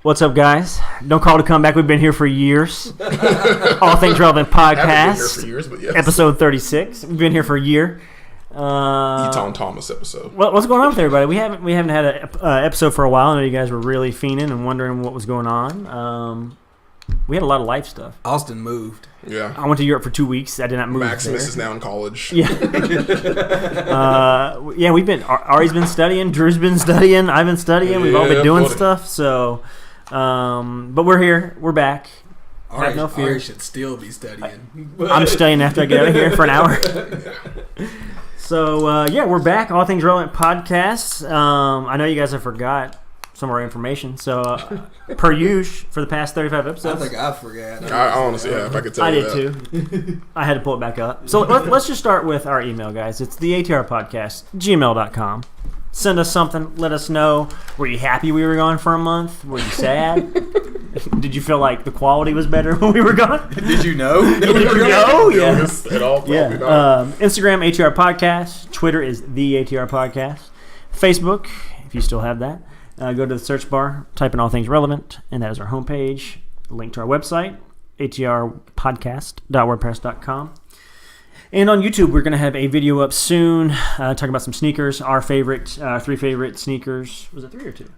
What's up, guys? Don't call to come back. We've been here for years. All Things Relevant Podcast. Haven't been here for years, but yes. Episode 36. We've been here for a year. Eton Thomas episode. What's going on with everybody? We haven't had an episode for a while. I know you guys were really fiending and wondering what was going on. We had a lot of life stuff. Austin moved. Yeah. I went to Europe for 2 weeks. I did not move. Maximus is now in college. Yeah. Ari's been studying. Drew's been studying. I've been studying. We've all been doing stuff. So, but we're here. We're back. Ari, have no fear. Ari should still be studying. I'm studying after I get out of here for an hour. So, we're back. All Things Relevant Podcasts. I know you guys have forgot some of our information. So, per usual, for the past 35 episodes. I think I forgot. I honestly, if I could tell you that. I did too. I had to pull it back up. So, let's just start with our email, guys. It's the ATR Podcast, gmail.com. Send us something. Let us know. Were you happy we were gone for a month? Were you sad? Did you feel like the quality was better when we were gone? Did you know? Did you know? Yeah. At all? Yeah. Instagram, ATR Podcast. Twitter is the ATR Podcast. Facebook, if you still have that. Go to the search bar, type in All Things Relevant, and that is our homepage. Link to our website, atrpodcast.wordpress.com. And on YouTube, we're going to have a video up soon talking about some sneakers, our favorite, 3 favorite sneakers. Was it 3 or 2?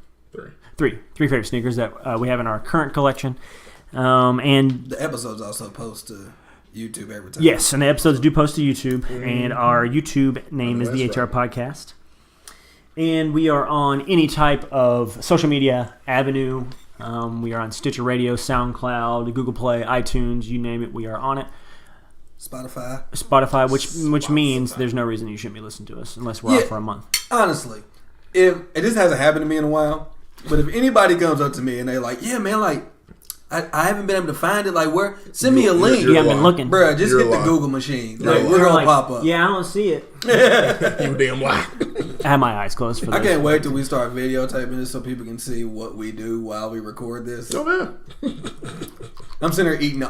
3 favorite sneakers that we have in our current collection. And the episodes also post to YouTube every time. Yes, and the episodes do post to YouTube, and our YouTube name is the HR Podcast. And we are on any type of social media avenue. We are on Stitcher Radio, SoundCloud, Google Play, iTunes, you name it, we are on it. Spotify, which means there's no reason you shouldn't be listening to us unless we're out for a month. Honestly, if this hasn't happened to me in a while, but if anybody comes up to me and they're like, "Yeah, man, like I haven't been able to find it. Like, where? Send me a link." You haven't been looking, bro. Just hit the Google machine. Like, we're gonna pop up. Yeah, I don't see it. You damn lie. I have my eyes closed for this. I can't wait till we start videotaping this so people can see what we do while we record this. Oh man. I'm sitting here eating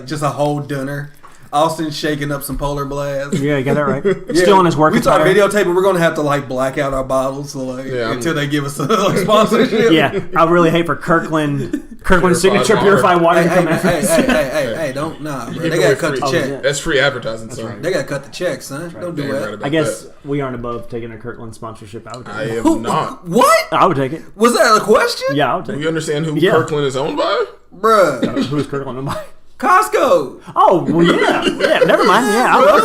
just a whole dinner. Austin shaking up some Polar Blast. Yeah, you got that right. Still on his work. We start videotaping. We're gonna have to black out our bottles until they give us a sponsorship. Yeah, I really hate for Kirkland Signature Purified Water to come out. Hey, don't bro. They gotta cut the check. That's free advertising, son. Right. They gotta cut the check, son. Don't do that. I guess we aren't above taking a Kirkland sponsorship. I would take it. am not. What? I would take it. Was that a question? Yeah, I would take it. Do you understand who Kirkland is owned by? Bruh. Who is Kirkland owned by? Costco. Oh, well, yeah. Never mind. Yeah, I love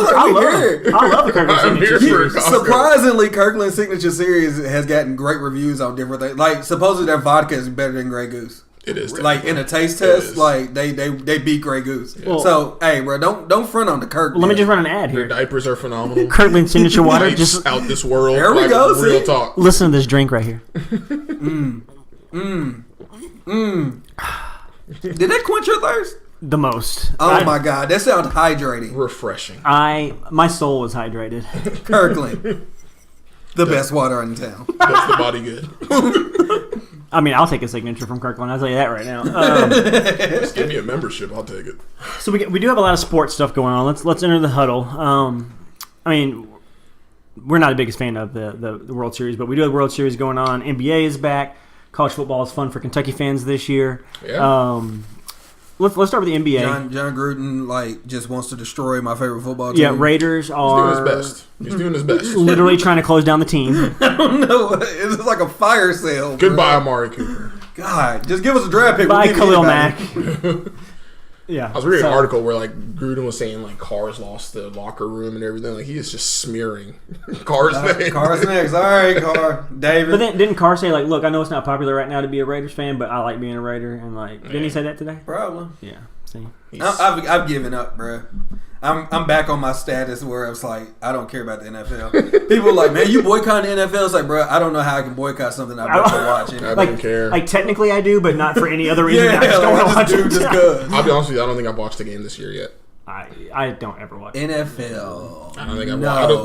the Kirkland Signature Series. Surprisingly, Kirkland Signature Series has gotten great reviews on different things. Like, supposedly their vodka is better than Grey Goose. It is. Like, in a taste test, like, they beat Grey Goose. Yeah. So, hey, bro, don't front on the Kirkland. Let me just run an ad here. Their diapers are phenomenal. Kirkland Signature Water. Just out this world. There we go. Real talk. Listen to this drink right here. Did that quench your thirst? The most. Oh my God, that sounds hydrating. Refreshing. My soul was hydrated. Kirkland, the best water in town. Does the body good. I mean, I'll take a signature from Kirkland. I'll tell you that right now. Just give me a membership. I'll take it. So we do have a lot of sports stuff going on. Let's enter the huddle. I mean, we're not the biggest fan of the World Series, but we do have the World Series going on. NBA is back. College football is fun for Kentucky fans this year. Yeah. Let's start with the NBA. John Gruden just wants to destroy my favorite football team. Yeah, Raiders are He's doing his best. Literally trying to close down the team. I don't know. It's like a fire sale. Goodbye, Amari Cooper. God, just give us a draft pick. Bye, Khalil Mack. Yeah. I was reading an article where Gruden was saying Carr's lost the locker room and everything. He is just smearing Carr's name. Carr's next. All right, Carr. David. But then didn't Carr say look, I know it's not popular right now to be a Raiders fan, but I like being a Raider, and didn't he say that today? Probably. Yeah. See. I've given up, bro. I'm back on my status where it's like I don't care about the NFL. People are like, man, you boycott the NFL. It's like, bro, I don't know how I can boycott something I've been watching. I don't care. Technically, I do, but not for any other reason. I just don't want to watch it. Just good. I'll be honest with you. I don't think I've watched a game this year yet. I don't ever watch NFL. I don't think I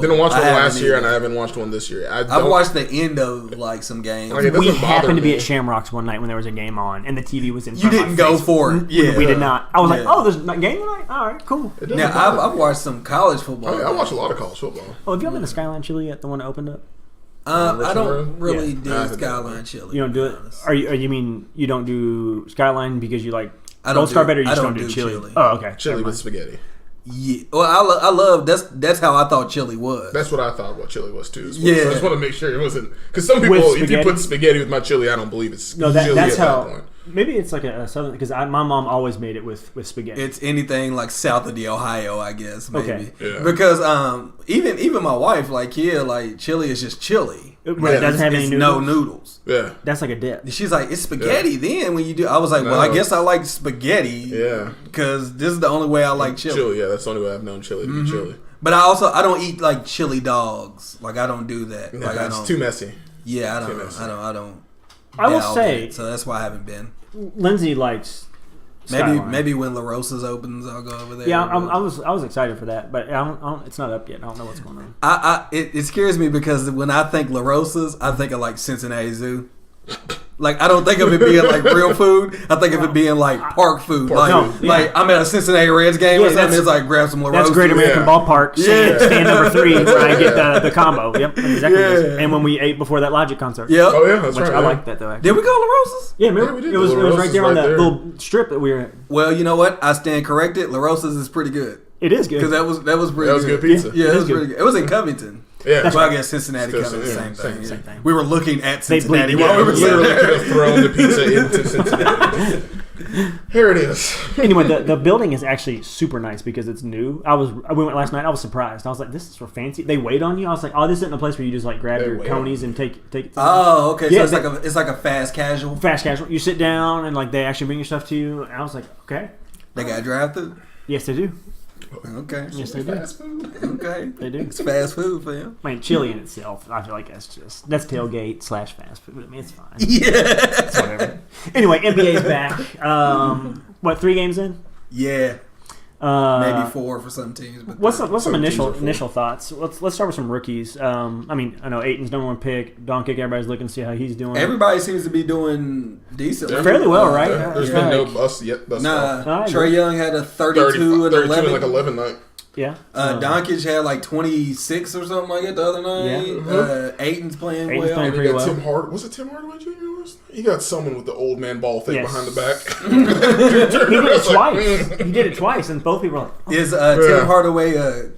didn't watch one last year, and I haven't watched one this year. I've watched the end of some games. We happened to be at Shamrocks one night when there was a game on, and the TV was in front of my face. You didn't go for it. Yeah, we did not. I was like, oh, there's a game tonight? All right, cool. Now, I've watched some college football. I watch a lot of college football. Oh, have you all been to Skyline Chili yet? The one that opened up? I don't really Yeah. do Skyline chili. You don't do to it? be honest. You mean you don't do Skyline because you like I Gold don't Star do- better? Or you I just don't don't do do chili. chili. Oh, okay. Chili Never with mind. spaghetti. Yeah. Well, I love that's how I thought chili was. That's what I thought what chili was too. Yeah. So I just want to make sure it wasn't because some people, With if you spaghetti? put spaghetti with my chili, I don't believe it's No, chili that's at that how. point. Maybe it's like a southern because my mom always made it with spaghetti. It's anything like south of the Ohio, I guess. Maybe. Okay. Yeah. Because even my wife, like chili is just chili. It Yeah, doesn't have any It's noodles. no noodles. Yeah, That's like a dip. She's like, it's spaghetti. Then when you do, I was like, well, I No. guess I like spaghetti. yeah. Because this is the only way I like chili. Yeah, that's the only way I've known chili to be chili. But I don't eat like chili dogs. Like I don't do that. Yeah, Like I it's don't. too messy. Yeah, too messy. I don't. I will dabble say- in it, so that's why I haven't been. Lindsay likes Skyline. Maybe when La Rosa's opens, I'll go over there. Yeah, But I was excited for that, but I don't, it's not up yet. I don't know what's going on. it scares me because when I think La Rosa's, I think of like Cincinnati Zoo. Like I don't think of it being like real food. I think of it being like park food. Park Like, food. like I'm at a Cincinnati Reds game Yeah, or something. that's- It's like grab some La That's Rosa's. Great American Yeah. Ballpark. Yeah. Stand number 3 when I get the combo. Yep, that's exactly. Yeah. What it is. And when we ate before that Logic concert. Yep. Oh yeah, that's Which right. I yeah. like that though. Actually. Did we go to La Rosa's? Yeah, remember? Yeah, we did. It was The right Rosa's there on right that there. little strip that we were at. Well, you know what? I stand corrected. La Rosa's is pretty good It is good. because that was pretty. That was good pizza. Yeah, It it is was good. pretty good. It was in Covington. Yeah, Well, I guess Cincinnati, Still, Covington, yeah, same thing. same thing. We were looking at They Cincinnati bleed while we were literally sitting could there. have thrown the pizza into Cincinnati. Here it is. Anyway, the building is actually super nice because it's new. We went last night. I was surprised. I was like, "This is for fancy." They wait on you. I was like, "Oh, this isn't a place where you just like grab They your wait on conies and take it." Oh, okay. Yeah, So it's like a fast casual. Fast casual. You sit down and like they actually bring your stuff to you. And I was like, "Okay, They got drafted. yes, they do. Okay. Yes, they do. Fast food. Okay. They do." It's fast food, fam. I mean, chili in itself, I feel like that's tailgate / fast food. I mean, it's fine. Yeah. It's whatever. Anyway, NBA's back. What, 3 games in? Yeah. Maybe 4 for some teams. But What's some Some teams are 4. initial thoughts? Let's start with some rookies. I mean, I know Ayton's number 1 pick. Doncic, everybody's looking to see how he's doing. Everybody seems to be doing decent. Fairly well, right? There's Yeah. been no bust yet thus far. Nah, I Trey agree. Young had a 32 32 and 11. and like 11 night. Yeah. Doncic had like 26 or something like that the other night. Yeah. Ayton's playing Ayton's well. playing And pretty he got well. Tim Hard. Was it Tim Hardaway Jr. last night? He got someone with the old man ball thing Yes. behind the back. He did it twice. He did it twice, and both people were like, oh. Is Yeah. Tim Hardaway a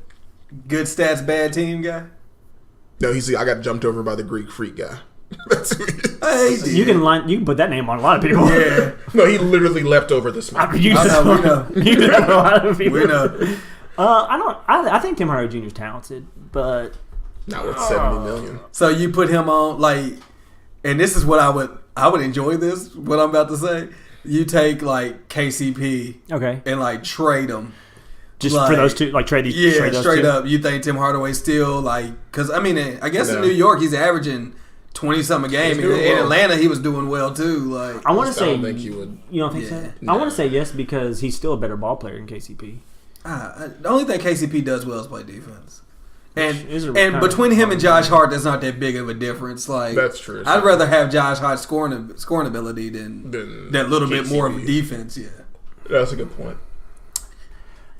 good stats, bad team guy? No, I got jumped over by the Greek freak guy. That's who he is. Hey, You can put that name on a lot of people. Yeah. No, he literally leapt over this I man. mean, you I know, we know. know. You know a lot of people. We know. I think Tim Hardaway Jr. is talented, but Not with 70 million. So you put him on like, and this is what I would enjoy this. What I'm about to say. You take like KCP okay, and like trade him. just Like, for those two, like trade these. Yeah, trade those straight two. up. You think Tim Hardaway still like? Because I mean, I guess in No. New York he's averaging 20 something a game. He's In doing well. Atlanta he was doing well too. Like I want to I say don't think he would. You don't think Yeah. so? No. I want to say yes because he's still a better ball player than KCP. the only thing KCP does well is play defense. Which is a And kind of between him and Josh Hart, there's not that big of a difference. Like That's true. I'd rather have Josh Hart's scoring ability than Than that little bit more of a KCP. defense. Yeah. That's a good point.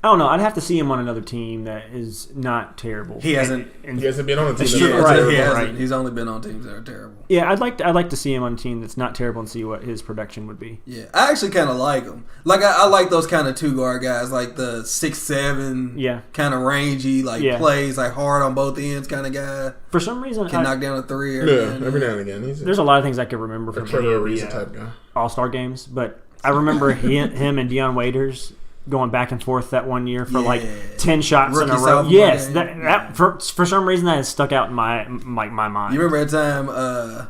I don't know. I'd have to see him on another team that is not terrible. He hasn't- And, He hasn't been on a team That's that's true, not right, terrible. he hasn't. right. He's only been on teams that are terrible. yeah, I'd like to see him on a team that's not terrible and see what his production would be. Yeah, I actually kind of like him. Like I like those kind of 2 guard guys, like the 6'7", Yeah. kind of rangy, like Yeah. plays like hard on both ends kind of guy. For some reason, Can knock down a 3 or Yeah, every now and again. He's there's a lot of things I could remember a from Trevor any of Ariza the type guy. All-Star games, but I remember him and Deion Waiters going back and forth that one year for like Yeah. 10 shots in a Rookie row. sophomore Yes, game. that for some reason that has stuck out in my mind. You remember that time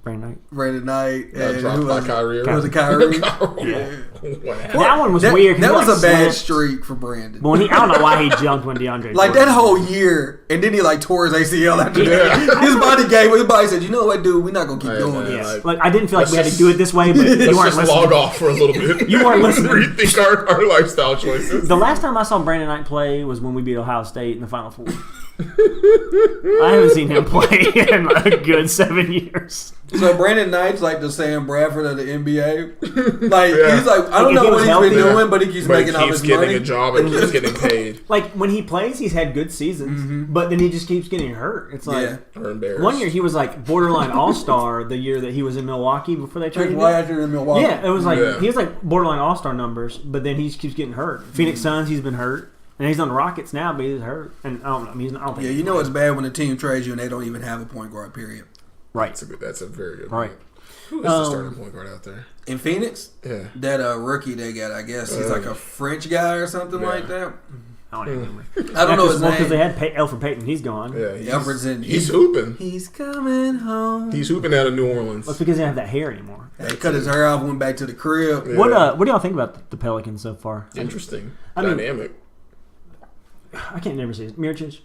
Brandon Knight. Brandon Knight and Dropped who by was it? Kyrie. Was it Kyrie? Yeah. What happened? That one was That, weird. He, that was like, a bad slipped. streak for Brandon. But when I don't know why he jumped when DeAndre Like Jordan that whole year, and then he like tore his ACL after Yeah. that. His body said, "You know what, dude? We're not gonna keep Hey, doing man. this." Yeah. Like, Like I didn't feel like let's we had to just- do it this way, but you Let's weren't just log listening. off for a little bit. You weren't listening. Rethink our lifestyle choices. The last time I saw Brandon Knight play was when we beat Ohio State in the Final Four. I haven't seen him play in a good 7 years. So Brandon Knight's like the Sam Bradford of the NBA. Like Yeah. he's like, I don't If know he what was he's healthy, been doing, but he keeps But he making all keeps his getting money. a job and keeps getting paid. Like when he plays, he's had good seasons, but then he just keeps getting hurt. It's like Yeah. Or embarrassed. one year he was like borderline all-star the year that he was in Milwaukee before they His traded him. last year in Milwaukee. Yeah, it was like Yeah. he was like borderline all-star numbers, but then he just keeps getting hurt. Phoenix Suns, he's been hurt, and he's on the Rockets now, but he's hurt. And I don't know. I mean, I don't think Yeah, you know it's bad when a team trades you and they don't even have a point guard. Period. right, That's a very good right. point. Who is the starting point guard out there? In Phoenix, Yeah. that rookie they got, I guess he's like a French guy or something Yeah. like that. I don't even remember. I don't know his because name. they had Alfred Payton. He's gone. Yeah, Alfred's in. he's hooping. He's coming home. He's hooping out of New Orleans. Well, it's because they don't have that hair anymore. He cut his hair off, went back to the crib. Yeah. What do y'all think about the Pelicans so far? Interesting. I mean- Dynamic. I can't never see it. Miricic.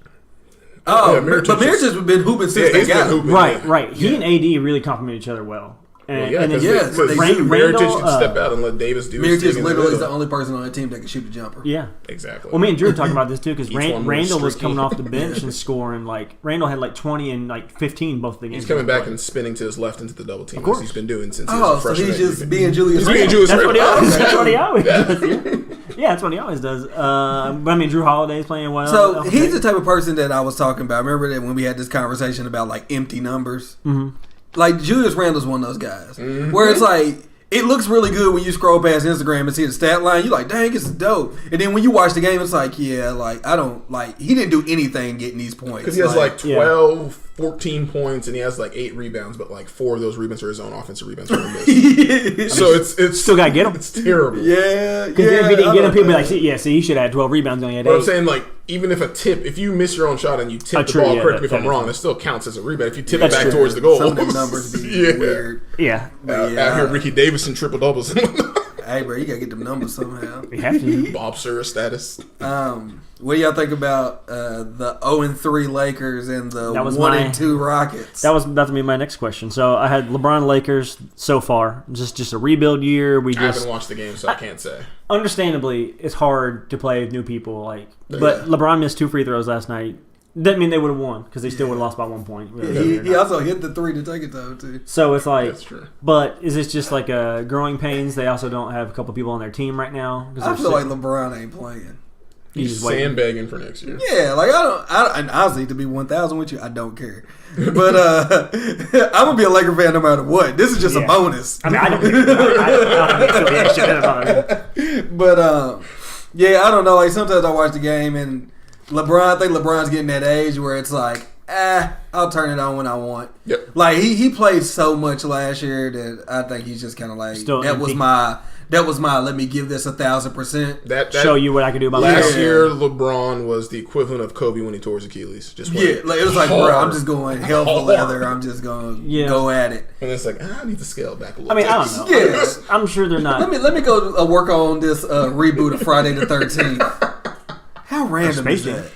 Oh, Yeah, but Mirotic Mirotic has been hooping since Yeah, they he's got been him. hooping. Right, Yeah. right. He Yeah. and AD really complement each other well. Well, And, yeah, and then because they- Mirotic Randall, can step out and let Davis do his Mirotic thing is in the literally the middle. only person on the team that can shoot the jumper. yeah. Exactly. Well, me and Drew were talking about this too because Each one more Randall was streaky. coming off the bench and scoring like Randall had like 20 and like 15 both the games. He's coming back played. and spinning to his left into the double team. Of course. As he's been doing since he Oh, was a so freshman. he's at just UVA. being Julius He's being Randle. Julius That's what he Randle. always. That's what he Yeah. always does. Yeah, that's what he always does. But I mean, Drew Holiday's playing well. So he's the type of person that I was talking about. Remember that when we had this conversation about like empty numbers? Mhm. Like Julius Randle's one of those guys where it's like it looks really good when you scroll past Instagram and see the stat line. You're like, dang, it's dope. And then when you watch the game, it's like, yeah, like I don't like he didn't do anything getting these points Because he has like Yeah. 12, 14 points, and he has like 8 rebounds, but like 4 of those rebounds are his own offensive rebounds from the miss. So it's Still gotta get him. It's terrible. yeah, Because if he didn't get him, people be like, see, he should have had 12 rebounds, only had 8. But I'm saying, like, even if if you miss your own shot and you tip the true, ball, yeah, correct me if that I'm is wrong, true. it still counts as a rebound if you tip That's it back true. towards the goal. some of them numbers be yeah. weird. yeah, But yeah, Out here, Ricky Davison triple doubles. hey, bro, you gotta get them numbers somehow. we have to. Bob Sura status. What do y'all think about the 0-3 Lakers and the That was 1-2 Rockets? That was about to be my next question. So I had LeBron Lakers so far, just a rebuild year. We I haven't just watched the game, so I can't say. understandably it's hard to play with new people. Like, but Yeah. LeBron missed 2 free throws last night. Doesn't mean they would have won because they still would have lost by 1 point. he also hit the 3 to take it though too. So it's like, That's true. but is this just like a growing pains? They also don't have a couple people on their team right now. 'Cause I they're feel like sitting- LeBron ain't playing. he's He's just waiting. sandbagging for next year. Yeah, like and honestly, to be 1,000 with you, I don't care. But I'm gonna be a Laker fan no matter what. This is just a Yeah. bonus. I mean, I don't have any affiliation about it. But yeah, I don't know. Like sometimes I watch the game and LeBron. I think LeBron's getting that age where it's like, I'll turn it on when I want. Yep. Like he played so much last year that I think he's just kind of like Still that was empty. my let me give this 1,000%. That Show you what I can do by last myself. Yeah. year, LeBron was the equivalent of Kobe when he tore his Achilles. Just Yeah, went like it was like, bro, hard. I'm just going hell for leather. I'm just gonna Yeah. go at it. And it's like, I need to scale back a little I mean, bit. I don't know. Yeah. I'm sure they're not. Let me go work on this reboot of Friday the 13th. How random Space is Jam. that?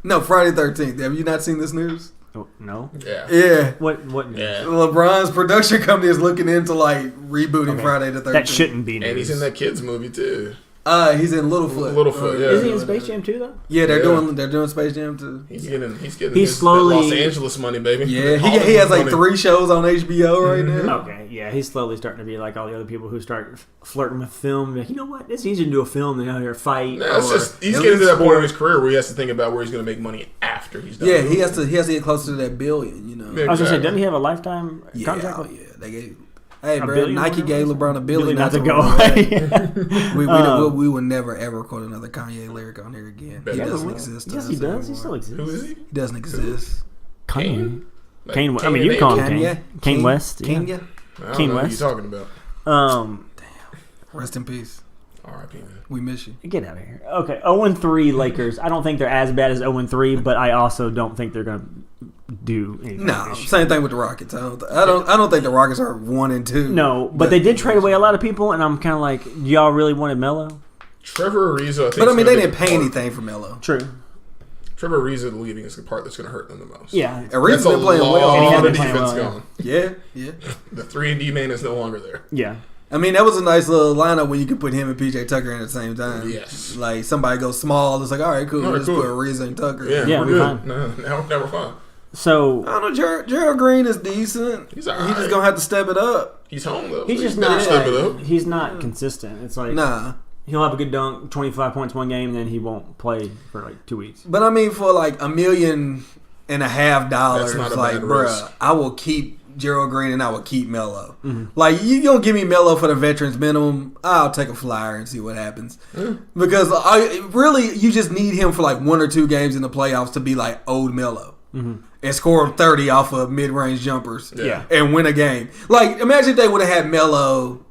No, Friday the 13th. Have you not seen this news? Oh, no. Yeah. Yeah. What? Yeah. LeBron's production company is looking into like rebooting Okay. Friday the 13th. That shouldn't be news. And he's in that kids movie too. He's in Littlefoot. Littlefoot, yeah. Is he in Space Jam too, though? Yeah, they're Yeah. doing Space Jam too. He's getting He's his slowly- Los Angeles money, baby. Yeah, Hollywood he has like money. 3 shows on HBO right now. Okay, yeah, he's slowly starting to be like all the other people who start flirting with film. Like, you know what? It's easier to do a film than out here fight. No, it's or- just he's at getting to least that point in his career where he has to think about where he's going to make money after he's done. Yeah, the he has movie. to get closer to that billion. You know. Yeah. I was gonna say, Exactly. doesn't he have a lifetime Yeah, contract? oh, yeah. They gave. Hey, A bro, billion, Nike whatever? gave LeBron a billion Not to to go run away. away. We would never ever quote another Kanye lyric on here again. Bet He he doesn't will. exist. to Yes, us he does. He anymore. still exists. Who is he? He doesn't exist. Kane. Like, Kane. I mean, you and call him Abel? Kane. Kane West. Kanye. Yeah. I don't Kane know West. Who you talking about? Rest in peace. R.I.P. man. We miss you. Get out of here. Okay, 0-3 Lakers. I don't think they're as bad as 0-3, but I also don't think they're gonna do anything. No, this year. same thing with the Rockets. I don't think the Rockets are 1 and 2. No, but they did trade away a lot of people, and I'm kind of like, y'all really wanted Melo? Trevor Ariza, I think. But I mean, is they gonna didn't be pay the part- anything for Melo. True. Trevor Ariza leaving is the part that's going to hurt them the most. Yeah. Ariza's That's a been playing well. And he lot has of been playing defense well, yeah. gone. Yeah, yeah. The 3-and-D man is no longer there. Yeah. I mean, that was a nice little lineup where you could put him and PJ Tucker in at the same time. Yes. Like, somebody goes small, it's like, all right, cool. All right, Just cool. put Ariza and Tucker. Yeah, we're we're good. fine. No, now we're fine. So I don't know, Gerald Green is decent. He's all He's just right. going to have to step it up. He's home, though. he's so just he better not. step it up. He's not consistent. It's like Nah. he'll have a good dunk, 25 points one game, then he won't play for like 2 weeks. But I mean, for like $1.5 million, That's not a like, bad bruh, risk. I will keep Gerald Green and I will keep Melo. Mm-hmm. Like, you don't give me Melo for the veterans minimum, I'll take a flyer and see what happens. Because really, you just need him for like 1 or 2 games in the playoffs to be like old Melo. And score 30 off of mid-range jumpers. Yeah. And win a game. Like, imagine if they would have had Melo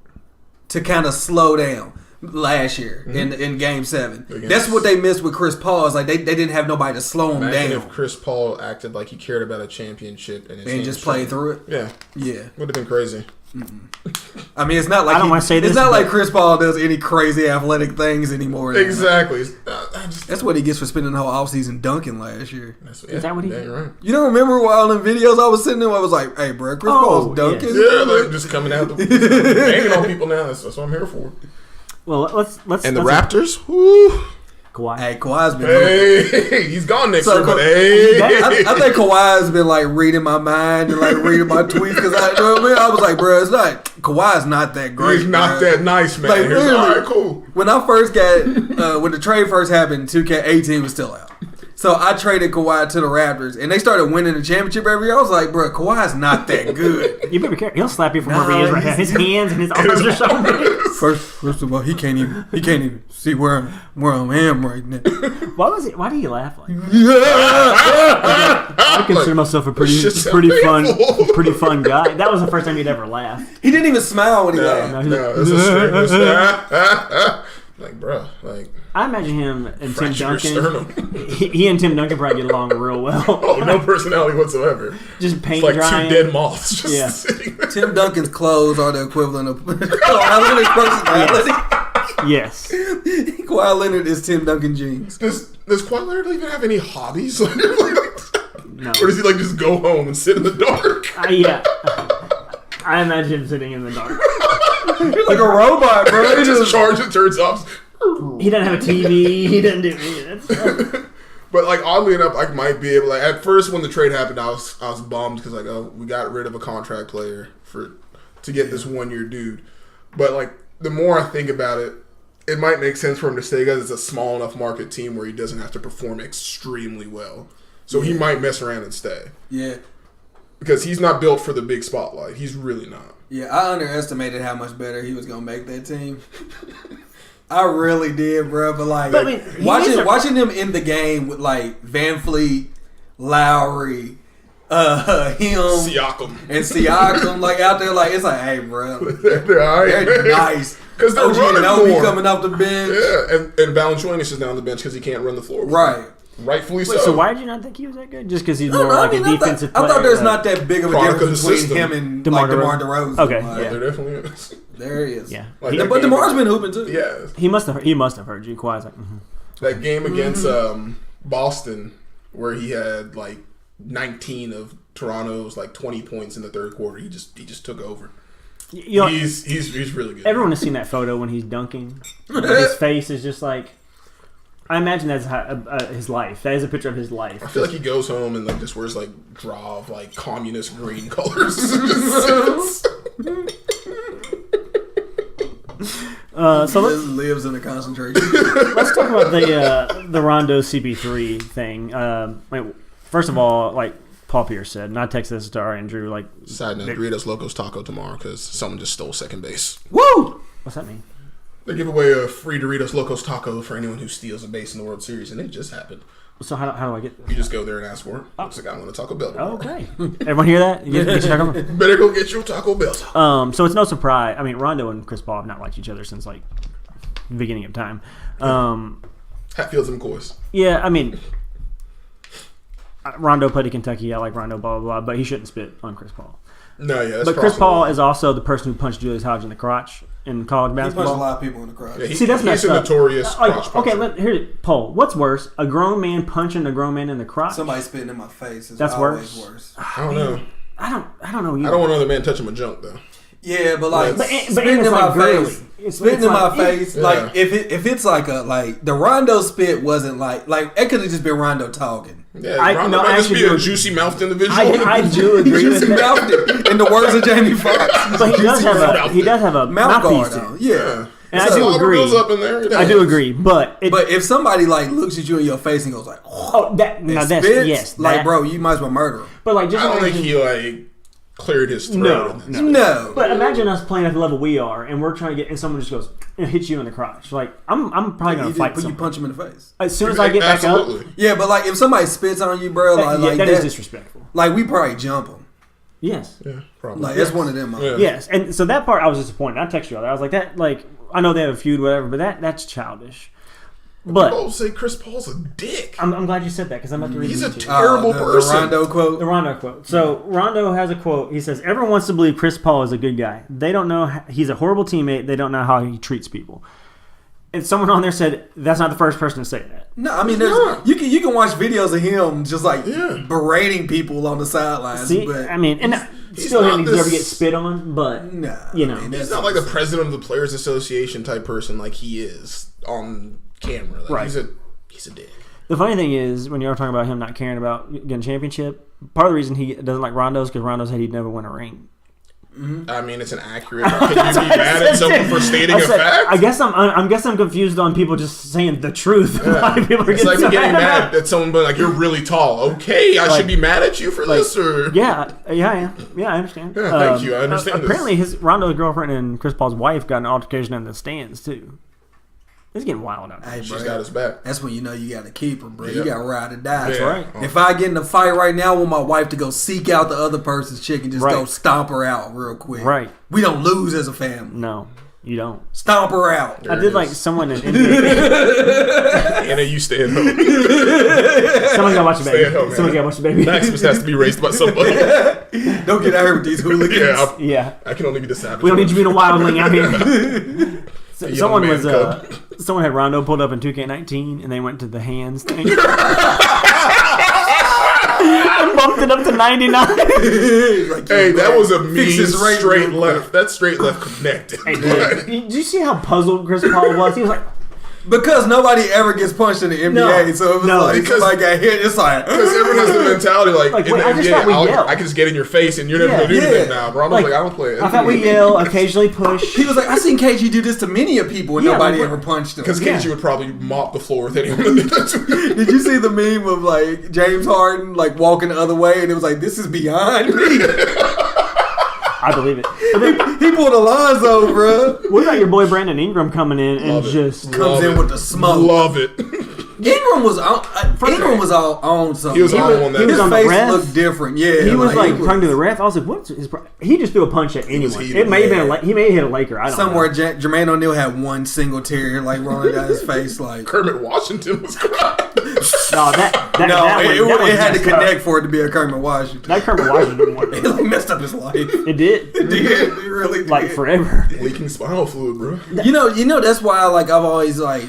to kind of slow down last year in Game 7. That's what they missed with Chris Paul. Is like they didn't have nobody to slow him Imagine down. if Chris Paul acted like he cared about a championship and Just played through it. Yeah. Yeah. Would have been crazy. I mean, it's not like I don't wanna say this, It's not but- like Chris Paul does any crazy athletic things anymore. Exactly. That's what he gets for spending the whole offseason dunking last year. Is that what he did? did? Right. You don't remember all them videos I was sitting there? I was like, "Hey, bro, Chris Paul's dunking." Yeah, like just coming out, banging on people now. That's what I'm here for. Well, let's And the let's- Raptors, woo. Kawhi. Hey, Kawhi's been. hooping. Hey, he's gone next So, year, but Ka- hey. I think Kawhi's been like reading my mind and like reading my tweets because you know what I mean? I was like, bro, it's not Kawhi's not that great. He's not bro. that nice, man. Like, He's literally, all right, cool. When I first got when the trade first happened, 2K18 was still out. So I traded Kawhi to the Raptors, and they started winning the championship every year. I was like, bro, Kawhi's not that good. You better be careful. He'll slap you from Nah, wherever he is right now. His hands and his arms are showing. First of all, he can't even see where I am right now. Why do you laugh like that? Yeah. I consider myself a pretty Shit's so pretty painful. fun guy. That was the first time he'd ever laughed. He didn't even smile when he laughed. No, he's No, like, it's a straight. Like, bro, like, I imagine him and Tim fracture your Duncan. sternum. He and Tim Duncan probably get along real well. Oh, no personality whatsoever. Just paint It's like drying. 2 dead moths just Yeah. sitting there. Tim Duncan's clothes are the equivalent of Kawhi Leonard's personality. Yes. Kawhi Leonard is Tim Duncan jeans. Does Kawhi Leonard even have any hobbies? No. Or does he like just go home and sit in the dark? Yeah. I imagine him sitting in the dark. Like a robot, bro. He just charges and turns off. He doesn't have a TV. He doesn't do any of that. But like oddly enough, I might be able. Like at first, when the trade happened, I was bummed because like, oh, we got rid of a contract player to get this 1-year dude. But like the more I think about it, it might make sense for him to stay because it's a small enough market team where he doesn't have to perform extremely well. So he might mess around and stay. Yeah. Because he's not built for the big spotlight. He's really not. Yeah, I underestimated how much better he was gonna make that team. I really did, bro. But like, But, I mean, watching them in the game with like Van Fleet, Lowry, him, and Siakam, like out there, like it's like, hey, bro, they're all right. they're nice. Because they're OG running Anunoby more. coming off the bench, Yeah, and Valanciunas is down the bench because he can't run the floor. right? Rightfully Wait, so. so why did you not think he was that good? Just because he's No, more no, like I mean, a defensive I player? thought there's like- not that big of a Product difference of the between system. him and DeMar DeMar DeRozan. DeRozan. Okay, Like, yeah. There definitely is. there he is. Yeah. Like, But that game- DeMar's been hooping too. Yeah. He must have heard you. Kawhi's like, That game against Boston where he had like 19 of Toronto's like 20 points in the third quarter. He just took over. You know, He's really good. everyone has seen that photo when he's dunking. His face is just like. I imagine that's his life. That is a picture of his life. I feel like he goes home and like just wears like drab like communist green colors. So let's lives in a concentration. let's talk about the Rondo CP3 thing. Wait, first of all, like Paul Pierce said, and I texted this to our Andrew. Like, Side note: Doritos Locos Taco tomorrow because someone just stole second base. Woo! what's that mean? They give away a free Doritos Locos Taco for anyone who steals a base in the World Series, and it just happened. So how do I get this? You just go there and ask for it. Looks like I want a Taco Bell tomorrow. Okay, everyone hear that? You get your Taco Bell? Better go get your Taco Bell. So it's no surprise. I mean, Rondo and Chris Paul have not liked each other since like the beginning of time. Hatfields and McCoys. Yeah, I mean, Rondo played at Kentucky. I like Rondo, blah blah blah, but he shouldn't spit on Chris Paul. No, yeah, that's But Chris crossing Paul the line. is also the person who punched Julius Hodge in the crotch in college He punched a basketball. lot of people in the crowd. Yeah, See, that's he's messed a up. notorious crotch Okay, puncher. here, Paul. What's worse, a grown man punching a grown man in the crotch? Somebody spitting in my face is That's always worse? worse. I don't know. I don't know. I don't want another man touching my junk though. Yeah, but like but spitting in it's my like girly. face. It's Spitting in like- my face, like if it's like the Rondo spit wasn't like it could have just been Rondo talking. Yeah, I- Rondo no, might I just be actually a do- juicy mouthed individual. I do agree with Juicy that. mouthed it. In the words of Jamie Foxx. But he does have a Mouth mouthpiece. guard on. too. Yeah. And It's I do a lot of agree. bills up in there. I do agree, but But if somebody like looks at you in your face and goes like, oh, that no, and that's spits, yes, like that- bro, you might as well murder him. But like, just I don't think imagine- he like cleared his throat. No. But imagine us playing at the level we are, and we're trying to get, and someone just goes and hits you in the crotch. Like I'm probably gonna fight. You someone. punch him in the face. As soon as I get back up, Absolutely. Yeah, but like if somebody spits on you, bro, like that is disrespectful. like we probably jump him. Yes. Yeah, probably. Like that's one of them. Yeah. Yes, and so that part I was disappointed. I texted you all that. I was like, that, like, I know they have a feud, whatever, but that's childish. But People say Chris Paul's a dick. I'm glad you said that because I'm about to read He's it a to you. terrible person. The Rondo quote. The Rondo quote. So Rondo has a quote. He says, "Everyone wants to believe Chris Paul is a good guy. They don't know he's a horrible teammate. They don't know how he treats people." And someone on there said, "That's not the first person to say that." No, I mean, not. you can watch videos of him just like Yeah. berating people on the sidelines. See, but I mean, and he's still not him deserve to this- get spit on, but nah, you know. I mean, He's that's not like the president of the Players Association type person like he is on camera. Like, Right. He's a dick. The funny thing is, when you were talking about him not caring about getting a championship, part of the reason he doesn't like Rondo is because Rondo said he'd never win a ring. I mean, it's an accurate. Can you be mad at someone for stating a fact? I guess I'm confused on people just saying the truth. Why people are It's getting like so getting mad mad at someone, but like you're really tall. Okay, I should be mad at you for this, or Yeah, I am. Yeah, I understand. Yeah, thank you. I understand this. Apparently, his Rondo's girlfriend and Chris Paul's wife got an altercation in the stands too. It's getting wild out there. Hey, she's bro, got his back. that's when you know you got to keep her, bro. Yeah. You got to ride or die. Yeah. right. If I get in a fight right now, I want my wife to go seek out the other person's chick and just Right. go stomp her out real quick. Right. We don't lose as a family. No, you don't. Stomp her out. There I it did like is. someone in NBA. Anna, you stay at home. Someone got to watch the Stay at home, baby. Someone got to watch the baby. Maximus has to be raised by somebody. Don't get out here with these hooligans. Yeah, Yeah, I can only be the savage. we don't need you being a wildling out here. young Someone man was cub. someone had Rondo pulled up in 2K19 and they went to the hands thing and bumped it up to 99. Like, Hey, that was a Fix mean his rate straight real quick. left. That straight left connected. Hey, dude, did you see how puzzled Chris Paul was? He was like, Because nobody ever gets punched in the NBA, No. so it was No. like Because- somebody got hit. It's like Because everyone has the mentality like, Like, in wait, the I just NBA, thought we yelled. I can just get in your face and you're never Yeah, going to do yeah. anything now. Bro, I'm Like, like, I don't play it. I thought we yell, occasionally push. he was like, I seen KG do this to many of people and Yeah, nobody like, ever punched him. Because Yeah. KG would probably mop the floor with anyone that did that to me. Did you see the meme of like James Harden like walking the other way and it was like, this is beyond me? I believe it. But then, He pulled Alonzo, bro. what about your boy Brandon Ingram coming in and Love it. just Comes in it. with the smoke. Love it. Ingram was on. Ingram was on something. He was on one that- he was His on the face ref. looked different. Yeah, he was like he talking to the ref. I was like, "What's his?" He just threw a punch at anyone. heated, It may have been yeah. he may have hit a Laker. I don't somewhere. know. Jermaine O'Neal had one single tear like rolling down his face. Like Kermit Washington was crying. No, that no, that one, that one it had to messed up. connect for it to be a Kermit Washington. That Kermit Washington one. It like messed up his life. It did. It did. It really did. Like forever. Leaking spinal fluid, bro. You know that's why like I've always like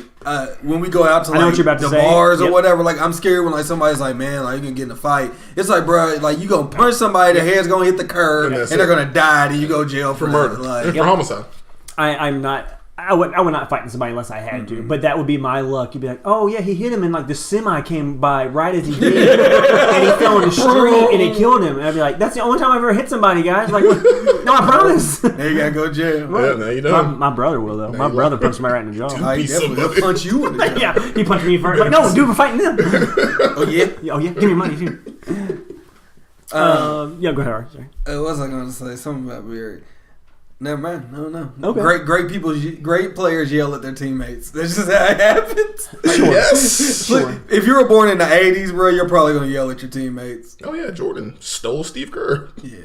when we go out to I know like what you're about to the say. bars or Yep. whatever, like I'm scared when like somebody's like, man, like you can get in a fight. It's like, bro, like you gonna punch somebody, their head's gonna hit the curb, And and that's they're it. gonna die, then you go jail for For murder. Like, For homicide. I'm not. I would not fight somebody unless I had to. But that would be my luck. You'd be like, oh yeah, he hit him, and like the semi came by right as he did, and he fell in the street, and it killed him. And I'd be like, that's the only time I've ever hit somebody, guys. Like, no, I promise. Now you gotta go to jail. Yeah, now you know. My brother will though. My you brother like- punched somebody right in the jaw. Like, he Piece of definitely money. will punch you in the jaw. Yeah, he punched me first. Like, no, dude, we're fighting them. Oh yeah. Oh yeah, give me money too. Yeah, go ahead. Art, sorry. What was I gonna say? Something about weird. Never mind. No. Okay. Great players yell at their teammates. That's just how it happens. Yes. Sure. If you were born in the '80s, bro, you're probably gonna yell at your teammates. Oh yeah, Jordan stole Steve Kerr. Yeah.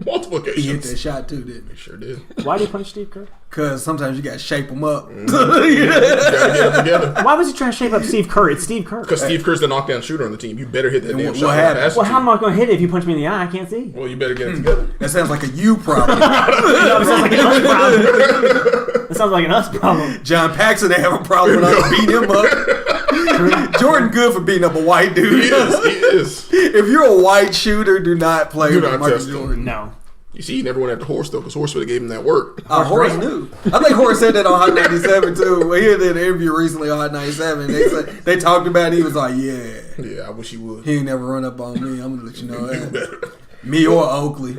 Multiple He hit that occasions. shot too, didn't he? Sure did. Why did he punch Steve Kerr? Because sometimes you gotta shape them up. You gotta get them together. Why was he trying to shape up Steve Kerr? It's Steve Kerr. Because Steve Kerr's the knockdown shooter on the team. You better hit that And damn what shot. happened? Pass it Well, to how am you. I going to hit it if you punch me in the eye? I can't see. Well, you better get it together. That sounds like a you problem. No, it sounds like an us problem. That sounds like an us problem. John Paxson they have a problem with us beating him up. Jordan good for beating up a white dude. He is. If you're a white shooter, do not play Do with not Michael test him. Jordan. No. You see, he never went after Horace though, because Horace would have gave him that work. Horace knew. I think Horace said that on Hot 97 too. He did an interview recently on Hot 97. They talked about it. He was like, Yeah, I wish he would. He ain't never run up on me. I'm gonna let you know that. Me or Oakley.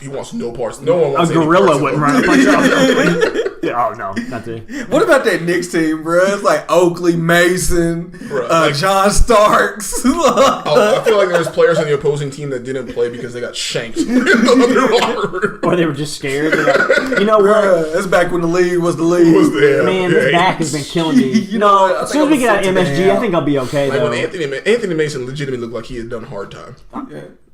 He wants no parts. No one wants a gorilla wouldn't run up on Charles. Oh no, not the. What about that Knicks team, bro? It's like Oakley, Mason, John Starks. I feel like there's players on the opposing team that didn't play because they got shanked in the locker room. Or they were just scared. Like, you know what? That's back when the league was the league. Man, this back has been killing me. As soon as we get out of MSG, I think I'll be okay. Like though. when Anthony Mason legitimately looked like he had done hard time.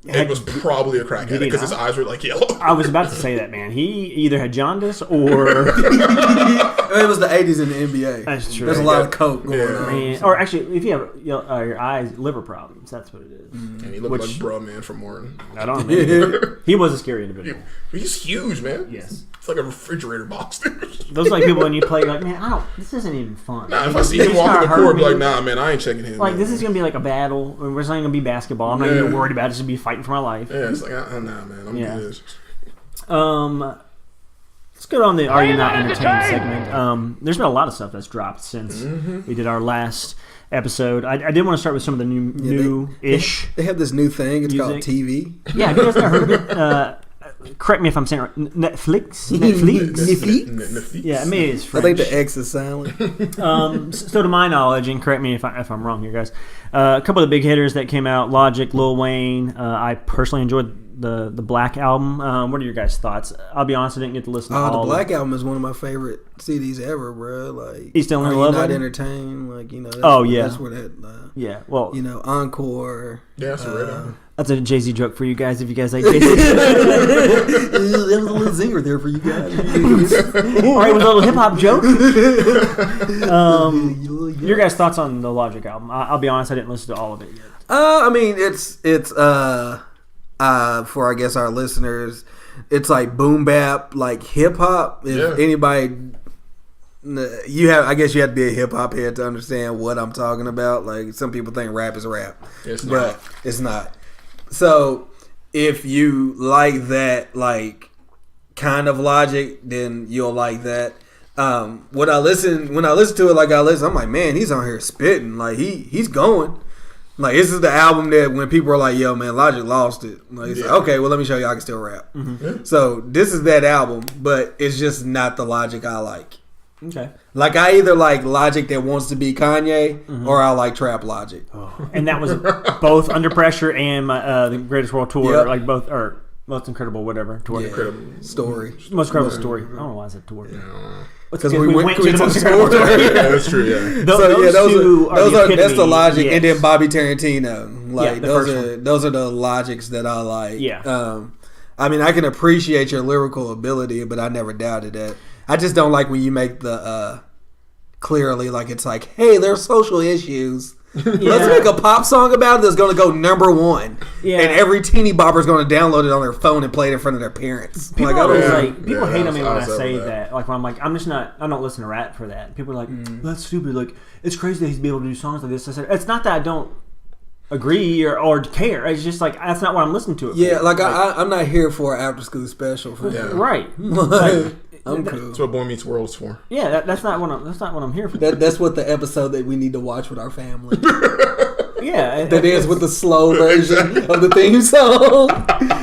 It was probably a crack addict because his eyes were like yellow. I was about to say that, man. He either had jaundice or it was the 80s in the NBA. That's true. There's a lot of coke going on. Man. Or actually, if you have your eyes, liver problems, that's what it is. And he looked like Bruh Man from Martin. I don't know. He was a scary individual. He's huge, man. Yes. It's like a refrigerator box. Those are like people when you play, like, man, this isn't even fun. Nah, if I see him walking the court, be like, nah, man, I ain't checking him. Like, this is going to be like a battle. We're not going to be basketball. I'm not even worried about it. It's going to be fighting for my life. Yeah, it's like, nah, man, I'm good. Let's go on the Are You Not Entertained segment. There's been a lot of stuff that's dropped since we did our last episode. I did want to start with some of the new-ish. They have this new thing. It's called TV. Yeah, have you guys ever heard of it? Correct me if I'm saying it right. Netflix? Yeah, maybe it's French. I think the X is silent. So to my knowledge, and correct me if I'm wrong here, guys, a couple of the big hitters that came out, Logic, Lil Wayne. I personally enjoyed the Black album. What are your guys' thoughts? I'll be honest, I didn't get to listen to all the Black album is one of my favorite CDs ever, bro. Like, you still in Are love You Not with it? Entertained? Like, that's that's where that. Yeah, well, Encore. Yeah, that's a red album. That's a Jay-Z joke for you guys if you guys like Jay-Z. That was a little zinger there for you guys. All right, it was a little hip-hop joke. Your guys' thoughts on the Logic album? I'll be honest, I didn't listen to all of it yet. I mean, it's for I guess our listeners, it's like boom bap, like hip-hop. If anybody... I guess you have to be a hip hop head to understand what I'm talking about. Like, some people think rap is rap, but it's not. So if you like that, like, kind of Logic, then you'll like that. When I listen to it, like I'm like, man, he's on here spitting. Like he's going. Like, this is the album that when people are like, yo, man, Logic lost it. Like, it's like, okay, well, let me show you I can still rap. Mm-hmm. So this is that album, but it's just not the Logic I like. Okay. Like, I either like Logic that wants to be Kanye, or I like Trap Logic. Oh. And that was both Under Pressure and the Greatest World Tour, like both, or Most Incredible whatever tour. Yeah. Incredible Story. Most Incredible Story. I don't know why I said tour. Because we went to the Most Incredible Tour. Yeah, that's true. Yeah. Those are that's the Logic, and then Bobby Tarantino. Like, those are the Logics that I like. Yeah. I mean, I can appreciate your lyrical ability, but I never doubted that. I just don't like when you make the clearly like it's like, hey, there's social issues. Let's make a pop song about it that's going to go number one. Yeah. And every teeny bopper is going to download it on their phone and play it in front of their parents. People hate on me when I say that. Like, when I'm like, I don't listen to rap for that. People are like, that's stupid. Like, it's crazy that he's be able to do songs like this. I said, it's not that I don't agree or care. It's just like, that's not what I'm listening to it for. Like, I'm not here for an after school special for that. Right. I'm cool. That's what Boy Meets World's for. Yeah, that's not what I'm here for. That's what the episode that we need to watch with our family. Yeah, that is with the slow version of the theme song.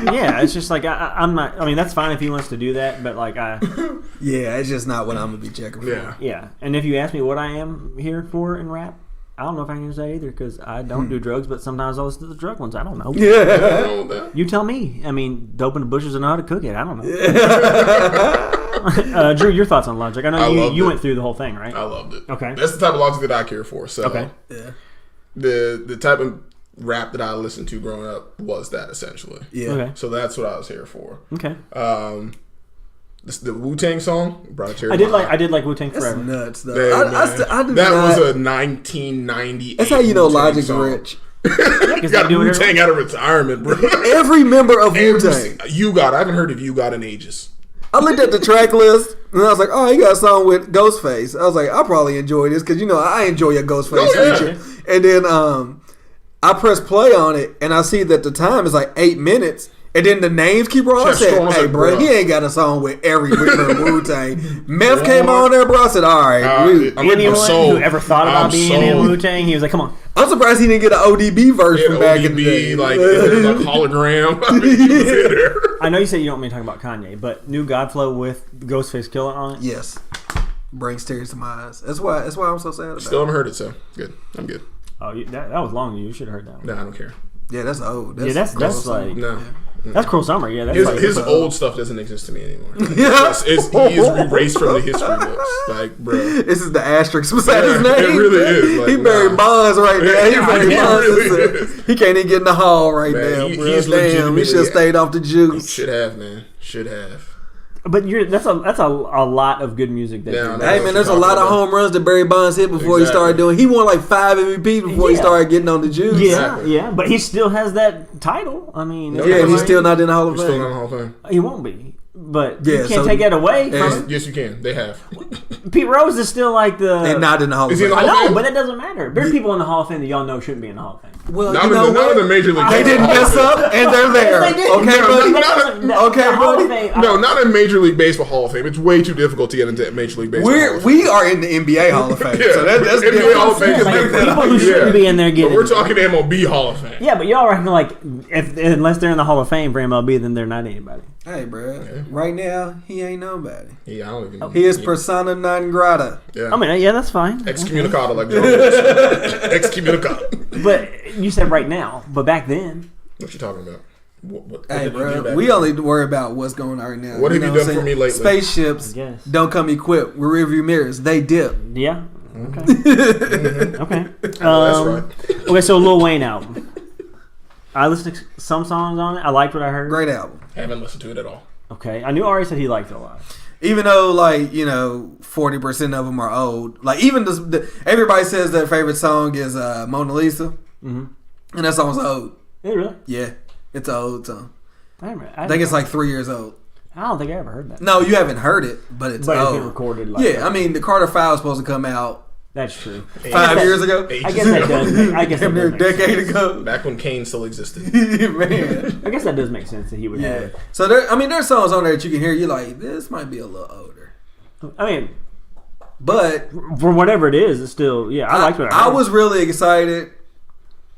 Yeah, it's just like I'm not. I mean, that's fine if he wants to do that, but like yeah, it's just not what I'm gonna be checking for. Yeah, and if you ask me what I am here for in rap, I don't know if I can use that either because I don't do drugs, but sometimes I listen to the drug ones. I don't know. Yeah, you tell me. I mean, dope in the bushes and know how to cook it. I don't know. Drew, your thoughts on Logic? I know you went through the whole thing, right? I loved it. Okay, that's the type of Logic that I care for. So okay, yeah. The type of rap that I listened to growing up was that essentially. Yeah. Okay. So that's what I was here for. Okay. The Wu-Tang song brought a tear. I did like Wu-Tang Forever. That's nuts though. That was a 1998. That's how you know Wu-Tang Logic's song. rich. You got Wu-Tang out of retirement, bro. Every member of Wu-Tang. I haven't heard of You Got in ages. I looked at the track list and I was like, oh, he got a song with Ghostface. I was like, I'll probably enjoy this because, I enjoy a Ghostface feature. And then I press play on it and I see that the time is like 8 minutes And then the names keep rolling. I Chef said, Strong, hey, bro, he ain't got a song with every member of Wu-Tang. Meth came on there, bro. I said, all right. Anyone who ever thought about being in Wu-Tang, he was like, come on. I'm surprised he didn't get an ODB verse from back in the day. Like hologram. I know you said you don't want me to talk about Kanye, but new Godflow with Ghostface Killer on it? Yes. Brings tears to my eyes. That's why I'm so sad about it. Still haven't heard it, so good. I'm good. Oh, that was long. You should have heard that one. No, I don't care. Yeah, that's old. That's like... No. That's Cruel Summer, yeah. That's His old stuff doesn't exist to me anymore. He is erased from the history books. Like, bro. This is the asterisk beside his name. It really is. Like, he buried Bonds right now. He buried Bonds. Really he can't even get in the hall right now, bro. Damn, he should have stayed off the juice. Should have, man. Should have. But that's a lot of good music. That hey man, there's a lot of home runs that Barry Bonds hit before he started doing. He won like 5 MVPs before he started getting on the juice. Yeah, but he still has that title. I mean, he's still not in the Hall of Fame. Still not in the Hall of Fame. He won't be. But you can't take that away from him. Yes, you can. They have. Pete Rose is still like the... They're not in the Hall of Fame. I know, but that doesn't matter. There are people in the Hall of Fame that y'all know shouldn't be in the Hall of Fame. Well, none of the Major League. They didn't mess up, and they're there. Yes, they did. Okay, buddy. No, not in Major League Baseball Hall of Fame. It's way too difficult to get into Major League Baseball. We are in the NBA Hall of Fame. So that's NBA Hall of Fame. People who shouldn't be in there getting... But we're talking MLB Hall of Fame. Yeah, but y'all reckon like unless they're in the Hall of Fame for MLB, then they're not anybody. Hey, bro. Right now, he ain't nobody. Yeah, I don't even know. He is persona non grata. Yeah. I mean, yeah, that's fine. Excommunicado, like Joe. Excommunicado. But you said right now, but back then. What you talking about? What hey, bro, we only worry about what's going on right now. What have you done for me lately? Spaceships don't come equipped with rearview mirrors. They dip. Yeah. Okay. Okay. That's right. Okay, so Lil Wayne album. I listened to some songs on it. I liked what I heard. Great album. Haven't listened to it at all. Okay. I knew Ari said he liked it a lot. Even though, 40% of them are old. Like, even everybody says their favorite song is Mona Lisa. Mm-hmm. And that song's old. Yeah, really? Yeah. It's an old song. I think it's like 3 years old. I don't think I ever heard that. No, you haven't heard it, but it's old. It's been recorded. I mean, the Carter 5 was supposed to come out. That's true. 5 years ago? I guess that does. I guess that does a decade ago. Back when Kane still existed. Man. I guess that does make sense that he would have. So, there's songs on there that you can hear. You're like, this might be a little older. I mean, but for whatever it is, it's still, I liked what I heard. I was really excited.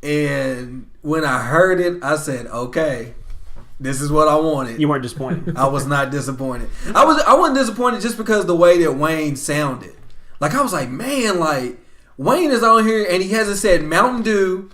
And when I heard it, I said, okay. This is what I wanted. You weren't disappointed. I was not disappointed. I wasn't disappointed just because the way that Wayne sounded. Like, I was like, man, Wayne is on here and he hasn't said Mountain Dew,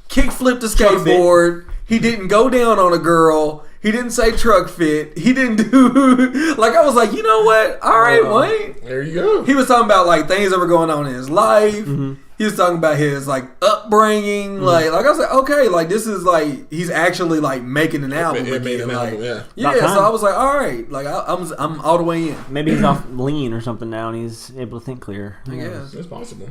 kick flipped the skateboard. He didn't go down on a girl. He didn't say truck fit. He didn't do... I was like, you know what? All right, Wayne. There you go. He was talking about, things that were going on in his life. Mm-hmm. He was talking about his upbringing. Mm-hmm. Like I was like, okay, this is he's actually making an album. It made an album, yeah. Yeah, so I was like, all right, I'm all the way in. Maybe he's off lean or something now, and he's able to think clear. I guess it's possible.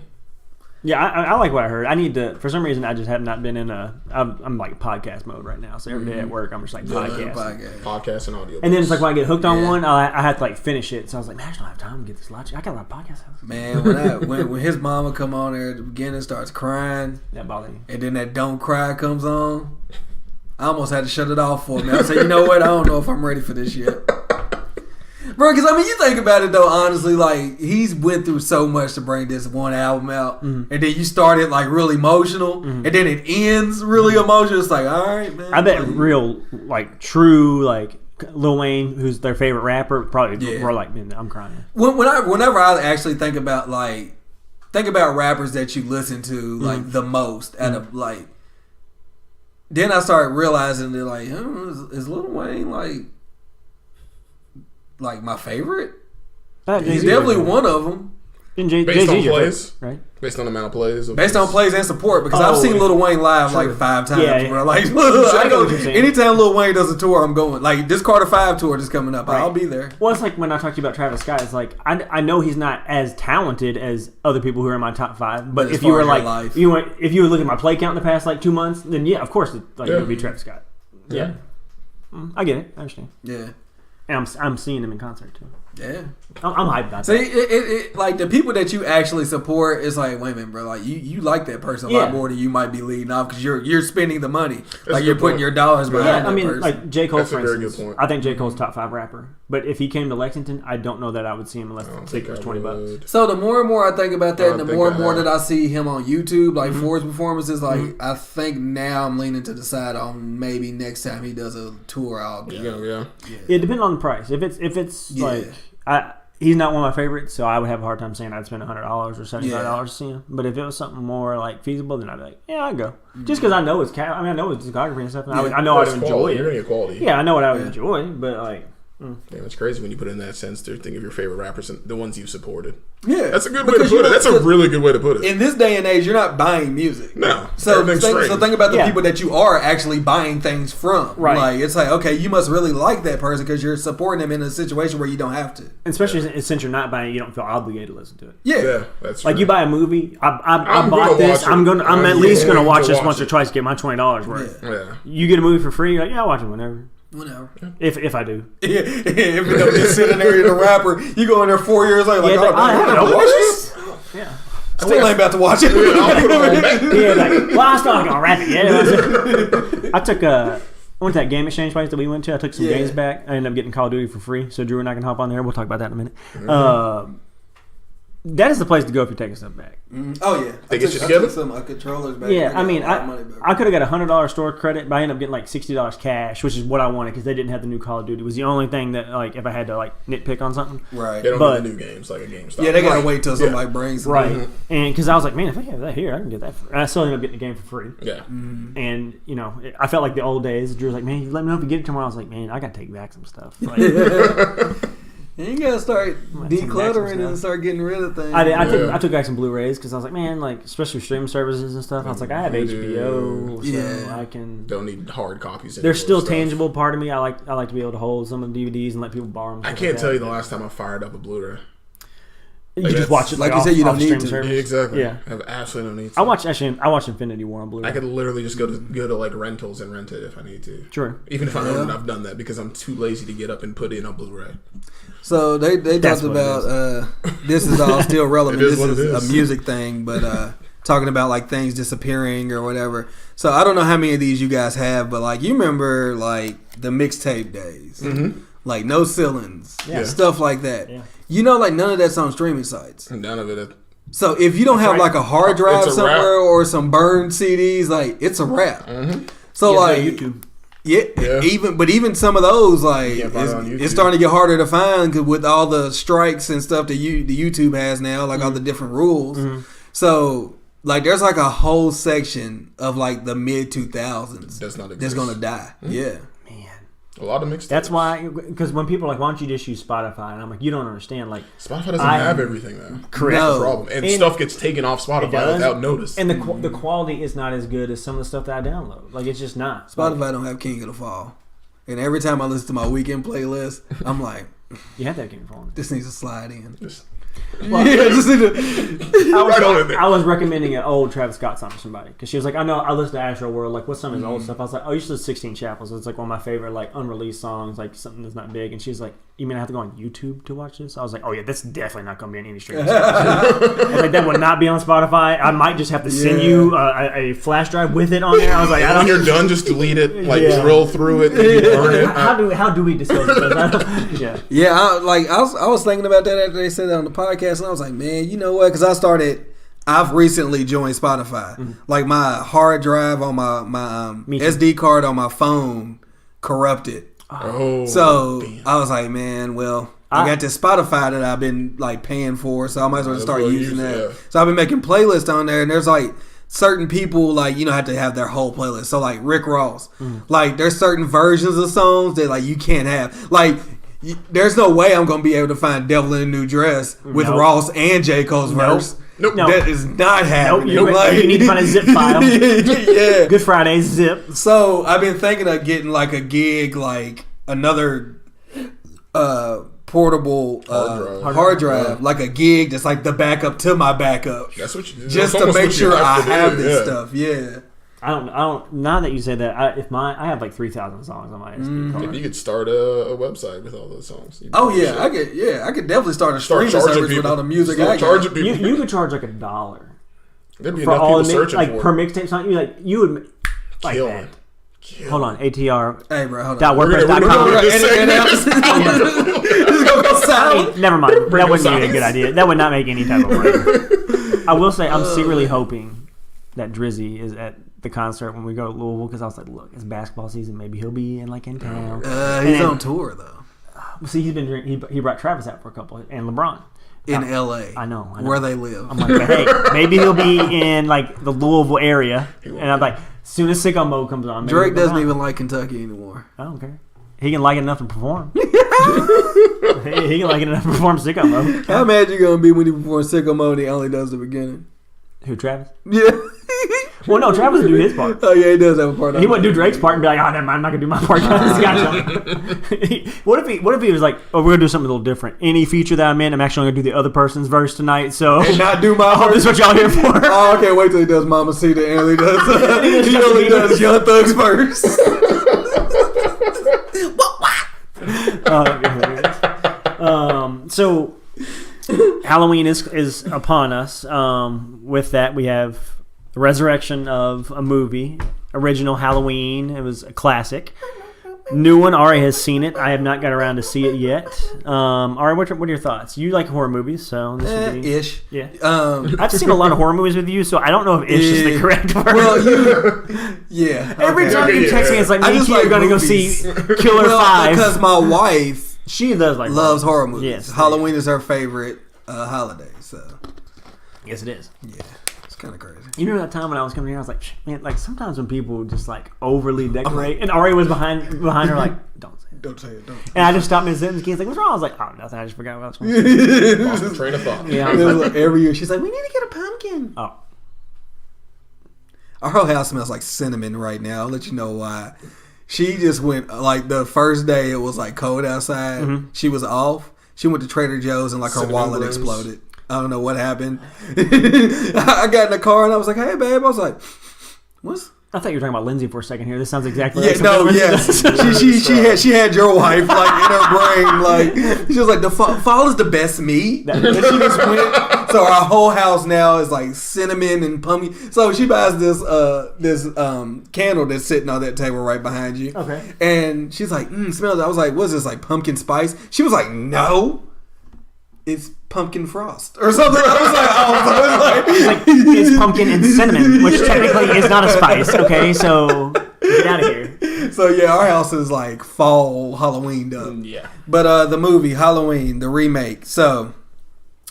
Yeah, I like what I heard. I need to. For some reason, I just have not been in I'm podcast mode right now. So every day at work, I'm just podcast and audio. And then it's when I get hooked on one, I have to finish it. So I was like, man, I don't have time to get this logic. I got a lot of podcasts. Man, when his mama come on there at the beginning, starts crying, that bothered me. And then that "Don't Cry" comes on, I almost had to shut it off for me. I said, you know what? I don't know if I'm ready for this yet. Bro, because you think about it though, honestly, he's went through so much to bring this one album out, and then you started really emotional, and then it ends really emotional. It's like, all right, man. I bet real, true, Lil Wayne, who's their favorite rapper, probably more man, I'm crying. Whenever I actually think about rappers that you listen to the most out of then I started realizing that is Lil Wayne my favorite? He's definitely one of them. Based on plays, right? Based on the amount of plays. Based on plays and support, because I've seen Lil Wayne live 5 times, bro. I go anytime Lil Wayne does a tour, I'm going. This Carter 5 tour is coming up. Right. I'll be there. Well, it's when I talked to you about Travis Scott. It's I know he's not as talented as other people who are in my top 5. But if you were if you were looking at my play count in the past 2 months, then of course it would be Travis Scott. Yeah. I get it. I understand. Yeah. And I'm seeing him in concert too. Yeah. I'm hyped about See, that. it like the people that you actually support, it's like, wait a minute, bro. Like you like that person a lot more than you might be leading off because you're spending the money. Like you're putting your dollars behind that person. Like J. Cole, That's for a very instance. good point. I think J. Cole's top 5 rapper. But if he came to Lexington, I don't know that I would see him unless the ticket was $20. So the more and more I think about that, and the more and more have. that I see him on YouTube, like for his performances, like I think now I'm leaning to the side on maybe next time he does a tour, I'll go. Yeah. It depends on the price. If it's like he's not one of my favorites, so I would have a hard time saying I'd spend $100 or $75 to see him. But if it was something more like feasible, then I'd be like, yeah, I'd go. Just because I know his I know his discography and stuff. And I know I'd enjoy it. You're gonna get quality. Yeah, I know what I would enjoy, but like. Damn, it's crazy when you put it in that sense to think of your favorite rappers and the ones you've supported. Yeah, that's a good way to put it. That's a really good way to put it. In this day and age, you're not buying music. No. So think about the people that you are actually buying things from. Right. Like it's like, okay, you must really like that person because you're supporting them in a situation where you don't have to. Especially since you're not buying it, you don't feel obligated to listen to it. Yeah, that's true. like you buy a movie. I bought this. I'm at least gonna watch this once or twice. Get my $20 worth. Yeah. You get a movie for free. You're like, yeah, I'll watch it whenever. If I do. Yeah, if you're just sitting there in a rapper, you go in there 4 years later, like, I haven't watched this. Yeah. Still ain't about to watch it. Well, I'm still not gonna rap it yet. I went to that game exchange place that we went to. I took some games back. I ended up getting Call of Duty for free. So Drew and I can hop on there. We'll talk about that in a minute. That is the place to go if you're taking stuff back. Oh yeah, they get you together. Some controllers back. Yeah, I mean, I could have got $100 store credit, but I ended up getting like $60 cash, which is what I wanted because they didn't have the new Call of Duty. It was the only thing that like if I had to like nitpick on something. Right. They don't get the new games like a GameStop. Yeah, they gotta wait till somebody brings them. Right. And because I was like, man, if I have that here, I can get that. And I still ended up getting the game for free. Yeah. And I felt like the old days. Drew was like, man, you let me know if you get it tomorrow. I was like, man, I gotta take back some stuff. Like, you gotta start decluttering and start getting rid of things. I took back some Blu-rays because I was like, man, like especially streaming services and stuff. I was like, I have HBO, so I can. Don't need hard copies. They're still tangible part of me. I like to be able to hold some of the DVDs and let people borrow them. I can't tell you the last time I fired up a Blu-ray. You just watch it like you said. You don't need to. Yeah, exactly. Yeah, I have absolutely no need to. I watch Infinity War on Blu-ray. I could literally just go to like rentals and rent it if I need to. True. Even if I own it, I've done that because I'm too lazy to get up and put it in a Blu-ray. So they talked about this is all still relevant. This is a music thing, but talking about like things disappearing or whatever. So I don't know how many of these you guys have, but like you remember like the mixtape days, like no ceilings, stuff like that. Yeah. You know, like none of that's on streaming sites. None of it. So if you don't have like a hard drive somewhere or some burned CDs, like it's a wrap. So like YouTube. Yeah, even some of those like it's starting to get harder to find with all the strikes and stuff that the YouTube has now, like all the different rules. So like there's like a whole section of like the mid 2000s that's gonna die. Yeah, man, a lot of mixtapes. That's why, because when people are like, why don't you just use Spotify? And I'm like, you don't understand. Like Spotify doesn't have everything though. Correct. That's the problem, and stuff gets taken off Spotify without notice. And the quality is not as good as some of the stuff that I download. Like it's just not. Spotify don't have King of the Fall, and every time I listen to my weekend playlist, I'm like, you have that King of the Fall. This needs to slide in. Well, I was recommending an old Travis Scott song to somebody because she was like, I know I listen to Astro World, like what's some of his old stuff? I was like, oh, you should listen to 16 Chapels. It's like one of my favorite like unreleased songs, like something that's not big. And she's like, you mean I have to go on YouTube to watch this? I was like, oh yeah, that's definitely not going to be on any streaming service. I was like, that would not be on Spotify. I might just have to send you a flash drive with it on there. I was like, when you're done, just delete it, like drill through it, and burn it. How do we discuss this? I was thinking about that after they said that on the podcast, and I was like, man, you know what? Because I've recently joined Spotify. Like my hard drive on my SD card on my phone corrupted. Oh, so damn. I was like, man, well, I got this Spotify that I've been like paying for, so I might as well start using that. Yeah. So I've been making playlists on there, and there's like certain people like have to have their whole playlist. So like Rick Ross, like there's certain versions of songs that like you can't have. Like there's no way I'm gonna be able to find "Devil in a New Dress" with Ross and J. Cole's verse. Nope. That is not happening. You need to find a zip file. Yeah. Good Friday zip. So I've been thinking of getting like a gig, like another portable hard drive, like a gig that's like the backup to my backup. That's what you do. Just to make sure I have this stuff. Yeah. I don't. Now that you say that, I have like 3,000 songs on my SD card. If you could start a website with all those songs. Oh yeah, I could definitely start a streaming service with all the music I got. Charging people. You could charge like $1. There'd be for enough all people searching like for per it. mixtape song. You would like Kill that. it. Hold on, ATR. Hey bro, hold Dot on. WordPress.com. We're gonna Edit that out. Just go I silent. mean, never mind. That Bring wouldn't those be a songs. good idea. That would not make any type of money. I will say, I'm secretly hoping that Drizzy is at the concert when we go to Louisville, because I was like, look, it's basketball season. Maybe he'll be in town. He's on tour though. See, he's been drinking. He brought Travis out for a couple, and LeBron In LA. I know. Where they live. I'm like, but hey, maybe he'll be in like the Louisville area, and I'm like, as soon as Sicko Mode comes on, maybe Drake he'll doesn't come out. even like Kentucky anymore. I don't care. He can like it enough to perform. he can like it enough to perform Sicko Mode. How mad you gonna be when he performs Sicko Mode and he only does the beginning? Who, Travis? Yeah. Well, no, Travis would do his part. Oh yeah, he does have a part. He wouldn't do Drake's part and be like, "Oh, never mind, I'm not gonna do my part." What if he was like, "Oh, we're gonna do something a little different. Any feature that I'm in, I'm actually gonna do the other person's verse tonight." So And not do my I hope this verse. is what y'all here for. Oh, okay. Wait till he does Mamacita and he does. He only does Young Thug's verse. So Halloween is upon us. With that, we have the resurrection of a movie, original Halloween. It was a classic. New one, Ari has seen it. I have not got around to see it yet. Ari, what are your thoughts? You like horror movies, so this would be Ish. yeah. Um, I've seen a lot of horror movies with you, so I don't know if ish is the correct word. well, yeah. Every okay. time you text me, it's like, I me just and like you're gonna movies. go see Killer Well, 5. because my wife She does like loves horror movies. Yes, Halloween is her favorite holiday. So yes, it is. yeah, it's kind of crazy. You know that time when I was coming here, I was like, man, like sometimes when people just like overly decorate, and Ari was behind her, like, don't say it. Don't say it. Don't. And I just stopped mid sentence. He's like, what's wrong? I was like, oh, nothing. I just forgot what I was going to say. Lost the train of thought. Yeah, I was like, Every year she's like, we need to get a pumpkin. oh, Our whole house smells like cinnamon right now. I'll let you know why. She just went, like, the first day it was, like, cold outside. Mm-hmm. She was off. She went to Trader Joe's and, like, her Cinnamon wallet rings. exploded. I don't know what happened. I got in the car and I was like, hey, babe. I was like, what's... I thought you were talking about Lindsay for a second here. This sounds exactly Yeah, like no, something yes. Lindsay does. she had your wife, like, in her brain. Like, she was like, the fall is the best meat. And she just went... So our whole house now is like cinnamon and pumpkin. So she buys this candle that's sitting on that table right behind you. Okay. And she's like, smells. I was like, what's this, like pumpkin spice? She was like, no, it's pumpkin frost or something. I was like, oh, so it's like It's pumpkin and cinnamon, which technically is not a spice. Okay, so get out of here. So yeah, our house is like fall Halloween up. Yeah. But the movie Halloween, the remake. So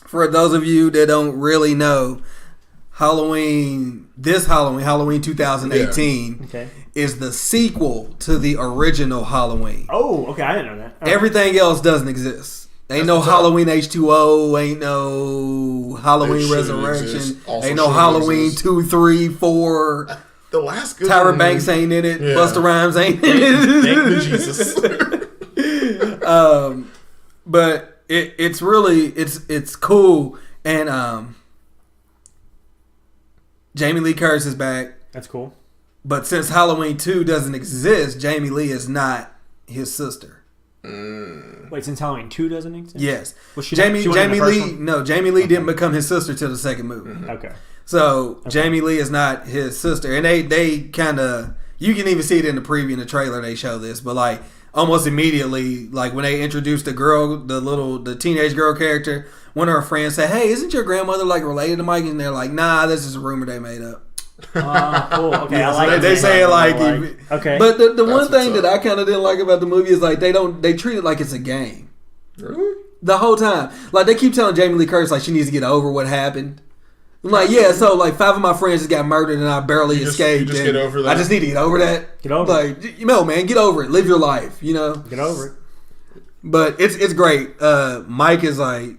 for those of you that don't really know, Halloween 2018 Okay. is the sequel to the original Halloween. Oh, okay. I didn't know that. Everything else doesn't exist. Ain't That's no what's up. Halloween H2O. Ain't no Halloween It shouldn't Resurrection. exist. Also Ain't no shouldn't Halloween exist. 2, 3, 4. The last good Tyra one- Banks ain't in it. Yeah. Busta Rhymes ain't in Thank you, it. Jesus. But it's really it's cool, and Jamie Lee Curtis is back. That's cool. But since Halloween 2 doesn't exist, Jamie Lee is not his sister. Wait, since Halloween 2 doesn't exist? Yes. Was she Jamie not, she wasn't in the first Lee one? no, Jamie Lee didn't become his sister till the second movie. Okay. So Jamie Lee is not his sister. And they kinda, you can even see it in the preview in the trailer they show this, but like almost immediately, like when they introduced the girl, the teenage girl character, one of her friends said, hey, isn't your grandmother like related to Mike? And they're like, nah, this is a rumor they made up. Cool. Okay, Yeah, I so like it. they say it like, okay. But the one That's thing what's that up. I kind of didn't like about the movie is like they treat it like it's a game Really? the whole time. Like they keep telling Jamie Lee Curtis like she needs to get over what happened. I'm like, yeah, so like 5 of my friends just got murdered and I barely escaped. you just and get over that? I just need to get over that. Get over it. Like, you know, man, get over it. Live your life, you know. Get over it. But it's great. Mike is like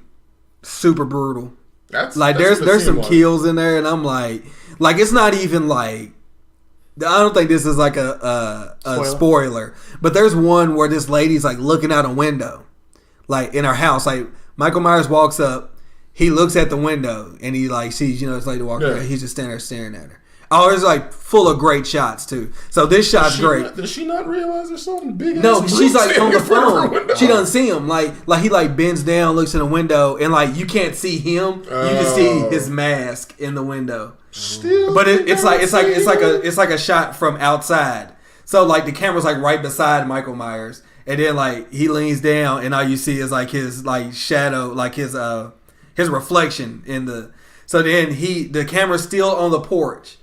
super brutal. That's Like that's what it there's seemed some like. kills in there, and I'm like it's not even like, I don't think this is like a spoiler, but there's one where this lady's like looking out a window, like in her house. Like Michael Myers walks up, he looks at the window, and he like sees this lady walking. Yeah. Around. He's just standing there staring at her. Oh, it's like full of great shots too. So this shot's great. Does she not realize there's something big? No, she's like on the phone. She doesn't doesn't see him. Like he like bends down, looks in the window, and like you can't see him. You can see his mask in the window. Still, But it's like a shot from outside. So like the camera's like right beside Michael Myers, and then like he leans down, and all you see is like his like shadow, like his reflection in the. So then the camera's still on the porch.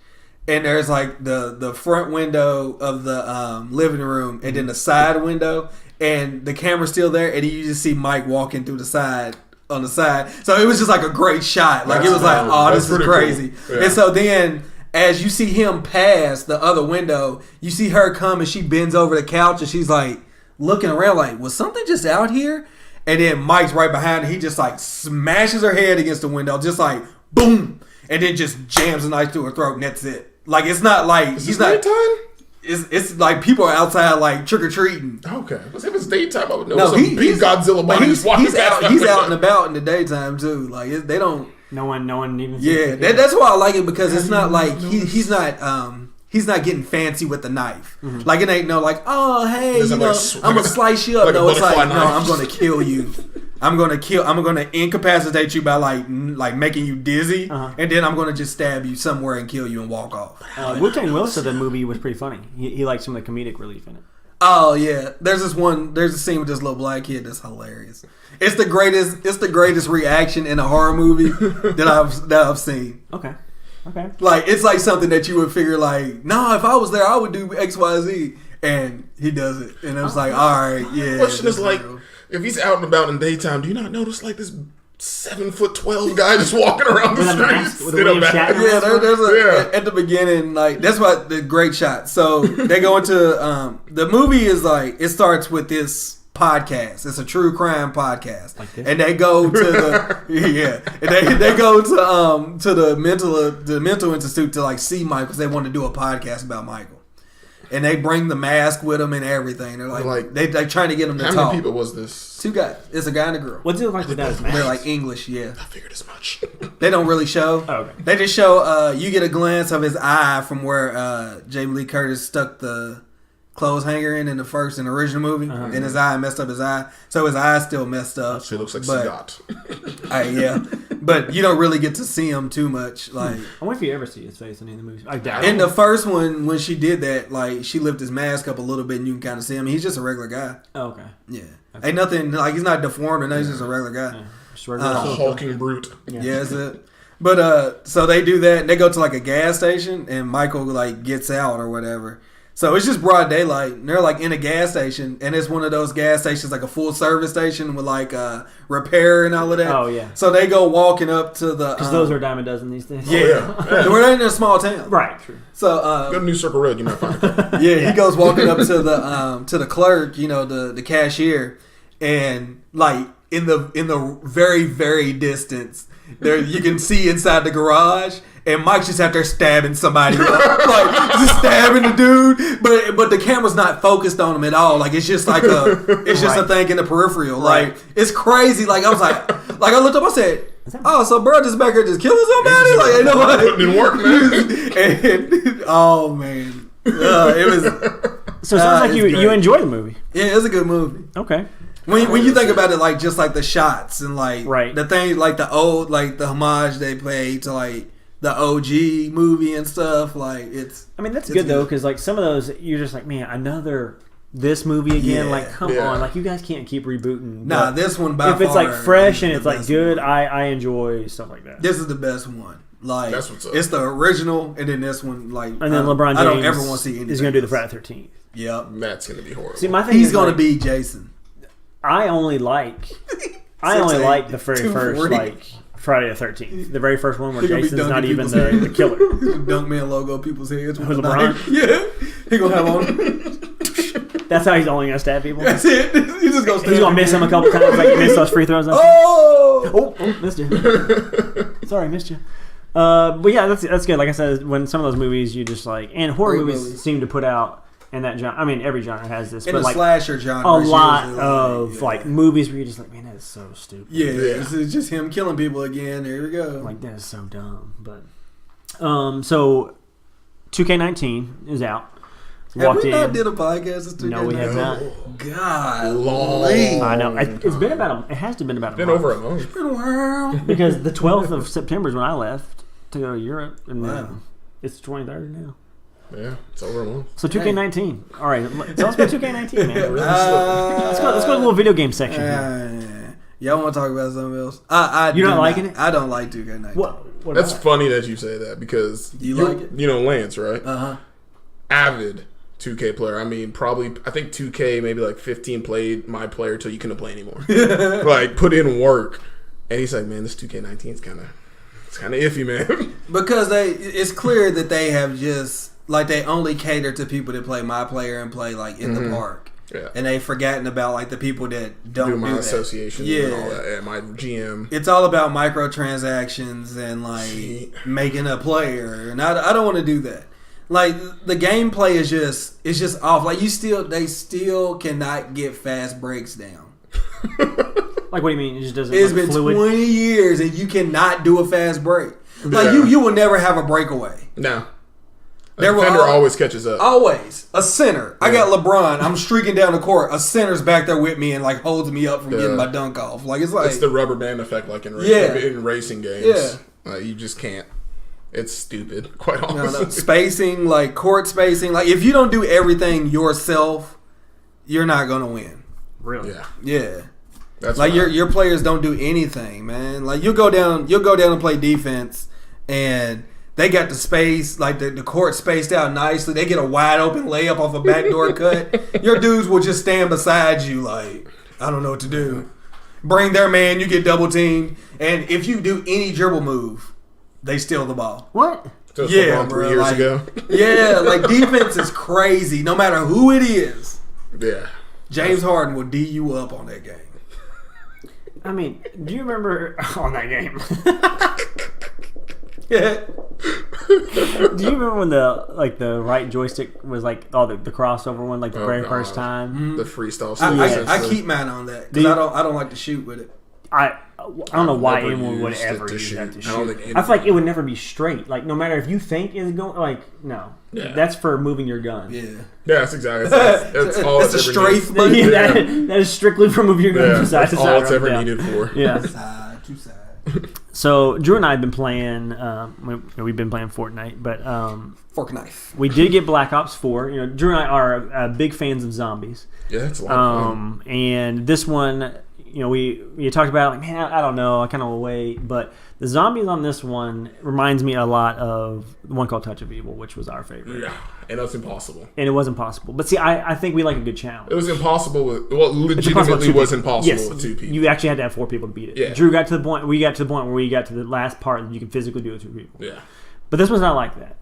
And there's like the front window of the living room, and then the side window, and the camera's still there, and you just see Mike walking through the side on the side. So it was just like a great shot. Like it was like, oh, this is crazy. Cool. Yeah. And so then as you see him pass the other window, you see her come, and she bends over the couch, and she's like looking around, like, was something just out here? And then Mike's right behind her. He just like smashes her head against the window, just like boom, and then just jams a knife through her throat, and that's it. Like it's not like he's not. Daytime? It's like people are outside like trick or treating. Okay, because if it's daytime, I would know. No, some big Godzilla body he's out and about in the daytime too. Like they don't. No one even. Yeah, that's why I like it, because it's not like he's not getting fancy with the knife. Mm-hmm. Like it ain't no like, oh hey, I'm gonna slice you up. Like no, it's like knife. No, I'm gonna kill you. I'm gonna incapacitate you by like making you dizzy, and then I'm gonna just stab you somewhere and kill you and walk off. Wu-Tang Will said the movie was pretty funny. He liked some of the comedic relief in it. Oh yeah, there's a scene with this little black kid that's hilarious. It's the greatest reaction in a horror movie that I've seen. Okay. Like it's like something that you would figure like, no, if I was there, I would do X, Y, Z, and he does it, and it was like, all right, yeah. The question is like, if he's out and about in daytime, do you not notice like this 7'12" guy just walking around the streets with a mask? Yeah, there's at the beginning, like that's why the great shot. So they go into the movie is like it starts with this podcast. It's a true crime podcast, like and they go to the and they go to the mental institute to like see Michael because they want to do a podcast about Michael. And they bring the mask with them and everything. They're like they trying to get them to talk. How many people was this? 2 guys. It's a guy and a girl. What's it look like without his mask? They're like English, yeah. I figured as much. They don't really show. Oh, okay. They just show. You get a glance of his eye from where Jamie Lee Curtis stuck the clothes hanger in the original movie, and his eye messed up his eye, so his eye's still messed up. So he looks like Scott. Yeah, but you don't really get to see him too much. Like, I wonder if you ever see his face in any of the movies. I doubt. In the first one, when she did that, like she lifted his mask up a little bit, and you can kind of see him. He's just a regular guy. Oh, okay. Yeah, ain't nothing like he's not deformed, and he's just a regular guy. Yeah. Hulking brute. Yeah, that's it. But so they do that, and they go to like a gas station, and Michael like gets out or whatever. So it's just broad daylight, and they're like in a gas station, and it's one of those gas stations, like a full service station with like repair and all of that. Oh yeah. So they go walking up to the because those are a dime a dozen these days. Yeah, we're in a small town, right? True. So go to New Circle Road, you might find it. Yeah, he goes walking up to the clerk, the cashier, and like in the very very distance, there you can see inside the garage. And Mike's just out there stabbing somebody, like just stabbing the dude, but the camera's not focused on him at all. Like it's just like a thing in the peripheral. Like it's crazy. Like I was like I looked up, I said, "Oh, so bro just back here just killing somebody?" Like ain't nobody. It didn't work, man. And, oh man, it was. So it sounds like you enjoy the movie. Yeah, it's a good movie. Okay. When you think about it, like just like the shots and like right. the things like the old like the homage they paid to like the OG movie and stuff, like it's. I mean that's good though, because like some of those you're just like, man, another this movie again. Yeah, like come on, like you guys can't keep rebooting. Nah, this one by if it's like fresh and it's like good, I enjoy stuff like that. This is the best one. Like that's what's up. It's the original, and then this one like. And then LeBron James. I don't ever want to see anything. He's gonna do the Friday the 13th. Yep, that's gonna be horrible. See, my thing he's gonna be Jason. I only like the very first like. Friday the 13th. The very first one where Jason's not even the killer. Dunk man logo people's heads with LeBron. Yeah. He gonna have on. That's how he's only gonna stab people. That's it. He's just gonna stab He's gonna miss him a couple times like he missed those free throws. Oh, missed you. Sorry, missed you. But yeah, that's good. Like I said, when some of those movies you just like, and horror movies seem to put out in that genre. I mean, every genre has this, in but the like slasher genre, a lot of like movies where you're just like, man, that is so stupid. Yeah, it's just him killing people again. There we go. Like that is so dumb. But so 2K19 is out. Have we not did a podcast since 2K19? No, we have not. God, Long. I know. It's been about. It has to have been about. Been over a month. It's been a while. Because the 12th of September is when I left to go to Europe, and then it's the 23rd now. Yeah, it's over a month. So 2K19. All right, tell us about 2K19, man. Let's go to the little video game section. Y'all want to talk about something else? You're not liking it? I don't like 2K19. What That's funny that you say that because you like it? You know Lance, right? Avid 2K player. I mean, I think 2K maybe like 15 played my player till you couldn't play anymore. Like put in work, and he's like, man, this 2K19 is kind of iffy, man. Because it's clear that they have just like they only cater to people that play my player and play like in the park. Yeah. And they've forgotten about like the people that don't do my that. association and all that. Yeah, my GM. It's all about microtransactions and like making a player, and I don't want to do that. Like the gameplay is just off. Like they still cannot get fast breaks down. Like what do you mean? It just doesn't. It's look been fluid? 20 years and you cannot do a fast break. Like you will never have a breakaway. No. A There defender always catches up. Always. A center. I got LeBron. I'm streaking down the court. A center's back there with me and like holds me up from getting my dunk off. Like it's the rubber band effect, like in racing games. Yeah. You just can't. It's stupid, quite honestly. No. Spacing, like court spacing. Like if you don't do everything yourself, you're not gonna win. Really? Yeah. That's like right. your players don't do anything, man. Like you'll go down and play defense, and they got the space, like the court spaced out nicely. They get a wide open layup off a backdoor cut. Your dudes will just stand beside you, like I don't know what to do. Bring their man, you get double teamed, and if you do any dribble move, they steal the ball. What? Just Yeah, LeBron bro, 3 years like- ago. Yeah, like defense is crazy. No matter who it is, Yeah. James Harden will D you up on that game. I mean, do you remember on that game? Yeah. Do you remember when the right joystick was like the crossover one, like the very first time? The freestyle. I keep mine on that because I don't like to shoot with it. I don't know why never anyone would used it ever to use that shoot. to I don't shoot. think I feel like it would never be straight. Like no matter if you think it's going, like no, that's for moving your gun. Yeah. Yeah, that's exactly. That's all That's it's a ever strafe needed. button. That is strictly for moving your gun from side That's to all side. it's ever needed for. Yeah. Side to side. So Drew and I have been playing. We've been playing Fortnite, but Fork knife. we did get Black Ops 4. You know, Drew and I are big fans of zombies. Yeah, it's a lot of fun. And this one, you know, we talked about it, like, man, I don't know, I kind of wait, but the zombies on this one reminds me a lot of the one called Touch of Evil, which was our favorite. Yeah, and that's impossible. And it was impossible. But see, I think we like a good challenge. It was impossible legitimately was impossible with 2 people. You actually had to have 4 people to beat it. Yeah. Drew got to the point. We got to the point where we got to the last part that you can physically do it with 2 people. Yeah. But this one's not like that.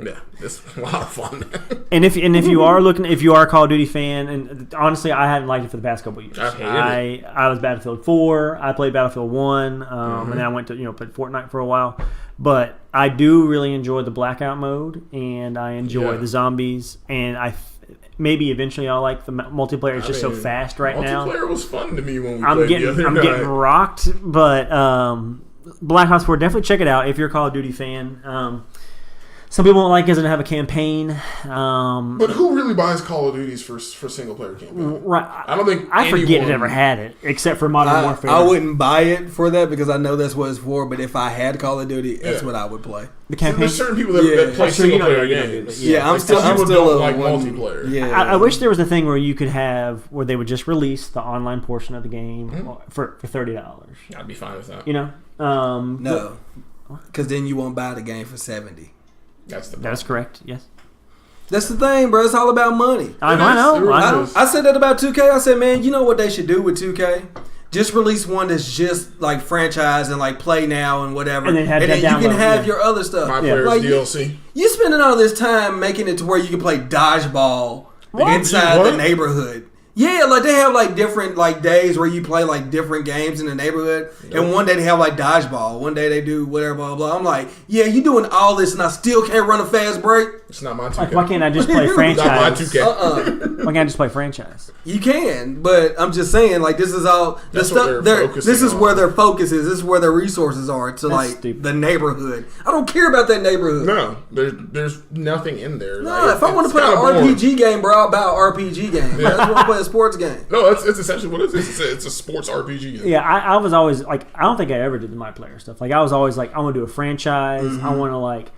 Yeah, it's a lot of fun. And if you are a Call of Duty fan, and honestly, I hadn't liked it for the past couple of years. I hated it. I was Battlefield 4. I played Battlefield 1, and then I went to play Fortnite for a while. But I do really enjoy the Blackout mode, and I enjoy the zombies, and maybe eventually I'll like the multiplayer. It's just so fast right now. Multiplayer was fun to me when we played the other I'm night. getting rocked, but Black Ops 4, definitely check it out if you're a Call of Duty fan. Some people don't like it, doesn't have a campaign. But who really buys Call of Duties for single player campaign? Right. I don't think I forget it ever had it, except for Modern Warfare. I wouldn't buy it for that because I know that's what it's for. But if I had Call of Duty, that's what I would play. The campaign. There's certain people that play single player games. Yeah, I'm still don't like multiplayer. Yeah, I wish there was a thing where you could have where they would just release the online portion of the game for $30. I'd be fine with that. You know. No, because then you won't buy the game for $70. That's correct. Yes. That's the thing, bro. It's all about money. I know. I said that about 2K. I said, man, you know what they should do with 2K? Just release one that's just like franchise and like play now and whatever. And then you can have your other stuff. My player's like, DLC. You spending all this time making it to where you can play dodgeball inside the neighborhood. Yeah, like they have like different like days where you play like different games in the neighborhood, and one day they have like dodgeball, one day they do whatever, blah blah. I'm like, yeah, you doing all this, and I still can't run a fast break. It's not my 2K. Like, why can't I just play franchise? Not my 2K. Why can't I just play franchise? You can, but I'm just saying, like this is all the That's stuff. what they're focusing This is on. where their focus is. This is where their resources are to like stupid. the neighborhood. I don't care about that neighborhood. No, there's nothing in there. No, Like, if I want to play an RPG game, bro, I'll buy an RPG game. I just want to play a sports game. No, it's essentially what it is. It's a sports RPG game. Yeah, I was always like, I don't think I ever did the My Player stuff. Like, I was always like, I want to do a franchise. Mm-hmm. I want to like